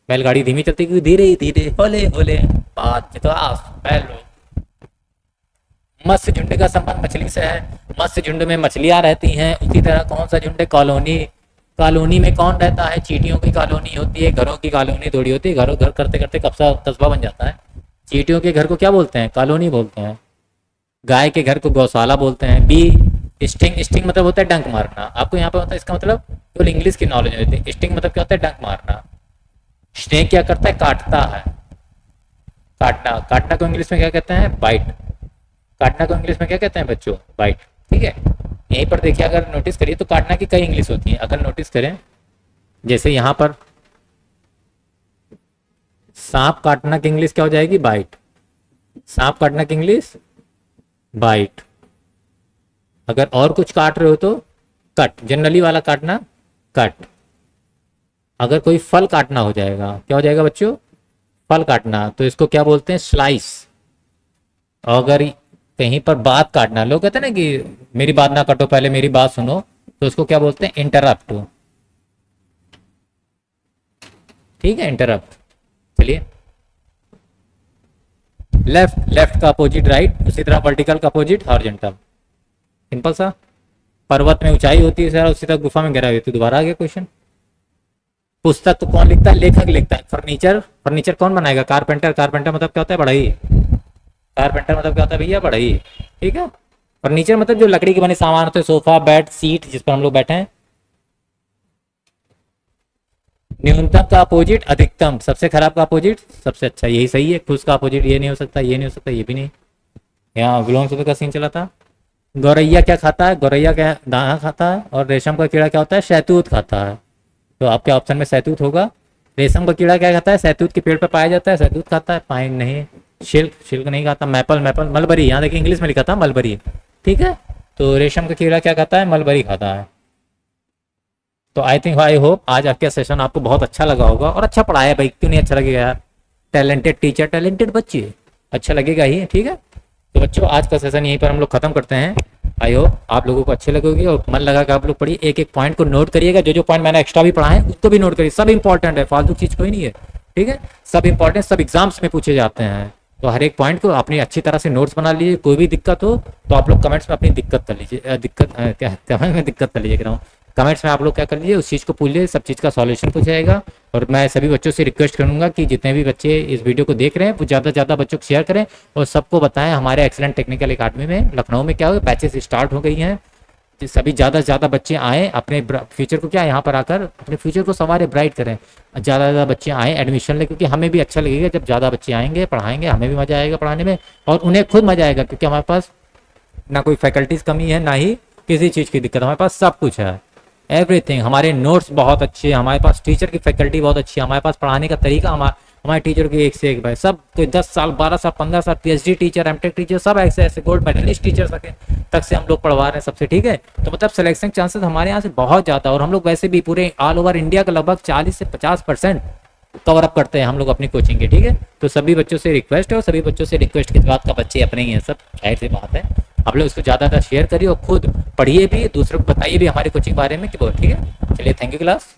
Speaker 1: बैलगाड़ी धीमी चलती है क्योंकि धीरे धीरे होले होले बात बैल। मत्स्य झुंड का संबंध मछली से है। मत्स्य झुंड में मछलियां रहती हैं। उसी तरह कौन सा झुंड है? कॉलोनी। कॉलोनी में कौन रहता है? चींटियों की कॉलोनी होती है। घरों की कॉलोनी थोड़ी होती है। घरों घर करते करते कस्बा बन जाता है। चींटियों के घर को क्या बोलते हैं? कॉलोनी बोलते हैं। गाय के घर को गौशाला बोलते हैं। B sting. स्टिंग मतलब होता है डंक मारना। आपको यहाँ पे होता है, इसका मतलब केवल इंग्लिश की नॉलेज होती है। स्टिंग मतलब क्या होता है? डंक मारना। स्नेक क्या करता है? काटता है। काटना। काटना को इंग्लिश में क्या कहते हैं? बाइट। काटना को इंग्लिश में क्या कहते हैं बच्चों? बाइट, ठीक है। यहीं पर देखिए, अगर नोटिस करिए तो काटना की कई इंग्लिश होती है। अगर नोटिस करें, जैसे यहाँ पर सांप काटना की इंग्लिश क्या हो जाएगी? बाइट। सांप काटना की इंग्लिश बाइट। अगर और कुछ काट रहे हो तो कट। जनरली वाला काटना कट। अगर कोई फल काटना हो जाएगा, क्या हो जाएगा बच्चों? फल काटना, तो इसको क्या बोलते हैं? स्लाइस। अगर कहीं पर बात काटना, लोग कहते हैं ना कि मेरी बात ना काटो, पहले मेरी बात सुनो, तो उसको क्या बोलते हैं? इंटरप्ट। ठीक है, इंटरप्ट। चलिए, लेफ्ट, लेफ्ट का अपोजिट राइट। उसी तरह वर्टिकल का अपोजिट हॉरिजॉन्टल। सिंपल सा। पर्वत में ऊंचाई होती है सर, उसी तरह गुफा में गहराई होती है। दोबारा आ गया क्वेश्चन। पुस्तक तो कौन लिखता है? लेखक लिखता है। फर्नीचर, फर्नीचर कौन बनाएगा? कारपेंटर। कारपेंटर मतलब क्या होता है? बढ़ई। कारपेंटर मतलब क्या होता है भैया? बढ़ई, ठीक है। फर्नीचर मतलब जो लकड़ी के बने सामान होते हैं, सोफा, बेड, सीट, जिस पर हम लोग बैठे हैं। न्यूनतम का अपोजिट अधिकतम। सबसे खराब का अपोजिट सबसे अच्छा। यही सही है। खुश का अपोजिट ये नहीं हो सकता, ये नहीं हो सकता, ये भी नहीं। यहाँ विलोम शब्द का सीन चला था। गौरैया क्या खाता है? गौरैया क्या दाना खाता है। और रेशम का कीड़ा क्या होता है? शहतूत खाता है। तो आपके ऑप्शन में शहतूत होगा। रेशम का कीड़ा क्या खाता है? शहतूत के पेड़ पर पाया जाता है, शहतूत खाता है। पाइन नहीं। शिल्क, शिल्क नहीं खाता। Maple, maple, mulberry. यहाँ देखिए इंग्लिश में लिखा था मलबरी, ठीक है। तो रेशम का कीड़ा क्या खाता है? मलबरी खाता है। तो आई थिंक, आई होप आज आपका सेशन आपको बहुत अच्छा लगा होगा। और अच्छा पढ़ाया भाई, क्यों नहीं अच्छा लगेगा यार? टैलेंटेड टीचर, टैलेंटेड बच्चे, अच्छा लगेगा ही, ठीक है। तो बच्चों आज का सेशन यहीं पर हम लोग खत्म करते हैं। आई होप आप लोगों को अच्छे लगेगी और मन लगा कि आप लोग पढ़िए। एक एक पॉइंट को नोट करिएगा। जो जो पॉइंट मैंने एक्स्ट्रा भी पढ़ा है उसको भी नोट करिए। सब इंपॉर्टेंट है, फालतू चीज कोई नहीं है, ठीक है। सब इंपॉर्टेंट, सब एग्जाम्स में पूछे जाते हैं। तो हर एक पॉइंट को अपनी अच्छी तरह से नोट्स बना लीजिए। कोई भी दिक्कत हो तो आप लोग कमेंट्स में अपनी दिक्कत कर लीजिए। क्या कमेंट में दिक्कत कर लीजिए, कह रहा हूँ। कमेंट्स में आप लोग क्या कर लीजिए, उस चीज़ को पूछ लीजिए, सब चीज़ का सॉल्यूशन पूछा जाएगा। और मैं सभी बच्चों से रिक्वेस्ट करूंगा कि जितने भी बच्चे इस वीडियो को देख रहे हैं वो ज़्यादा से ज़्यादा बच्चों को शेयर करें और सबको बताएं। हमारे एक्सीलेंट टेक्निकल एकेडमी में लखनऊ में क्या हो, बैचेस स्टार्ट हो गई हैं। सभी ज़्यादा से ज़्यादा बच्चे आएँ, अपने फ्यूचर को क्या यहाँ पर आकर अपने फ्यूचर को सवारे ब्राइट करें। ज़्यादा से ज़्यादा बच्चे आएँ, एडमिशन लें, क्योंकि हमें भी अच्छा लगेगा जब ज़्यादा बच्चे आएंगे, पढ़ाएंगे, हमें भी मज़ा आएगा पढ़ाने में और उन्हें खुद मज़ा आएगा। क्योंकि हमारे पास ना कोई फैकल्टीज़ कमी है, ना ही किसी चीज़ की दिक्कत, हमारे पास सब कुछ है। एवरीथिंग। हमारे नोट्स बहुत अच्छे हैं, हमारे पास टीचर की फैकल्टी बहुत अच्छी है, हमारे पास पढ़ाने का तरीका, हमारे टीचर की एक से एक भाई, सब कोई 10 साल 12 साल 15 साल पीएचडी टीचर, एमटेक टीचर, सब ऐसे ऐसे गोल्ड मेडलिस्ट टीचर तक से हम लोग पढ़वा रहे हैं सबसे, ठीक है। तो मतलब सिलेक्शन चांसेस हमारे यहाँ से बहुत ज़्यादा, और हम लोग वैसे भी पूरे ऑल ओवर इंडिया का लगभग 40 से 50% कवर अप करते हैं हम लोग अपनी कोचिंग के, ठीक है। तो सभी बच्चों से रिक्वेस्ट है, और सभी बच्चों से रिक्वेस्ट के बाद का बच्चे अपने ही हैं सब, जाहिर सी बात है। आप लोग इसको ज़्यादा शेयर करिए और खुद पढ़िए भी, दूसरों को बताइए भी हमारी कोचिंग के बारे में कि वो, ठीक है। चलिए, थैंक यू क्लास।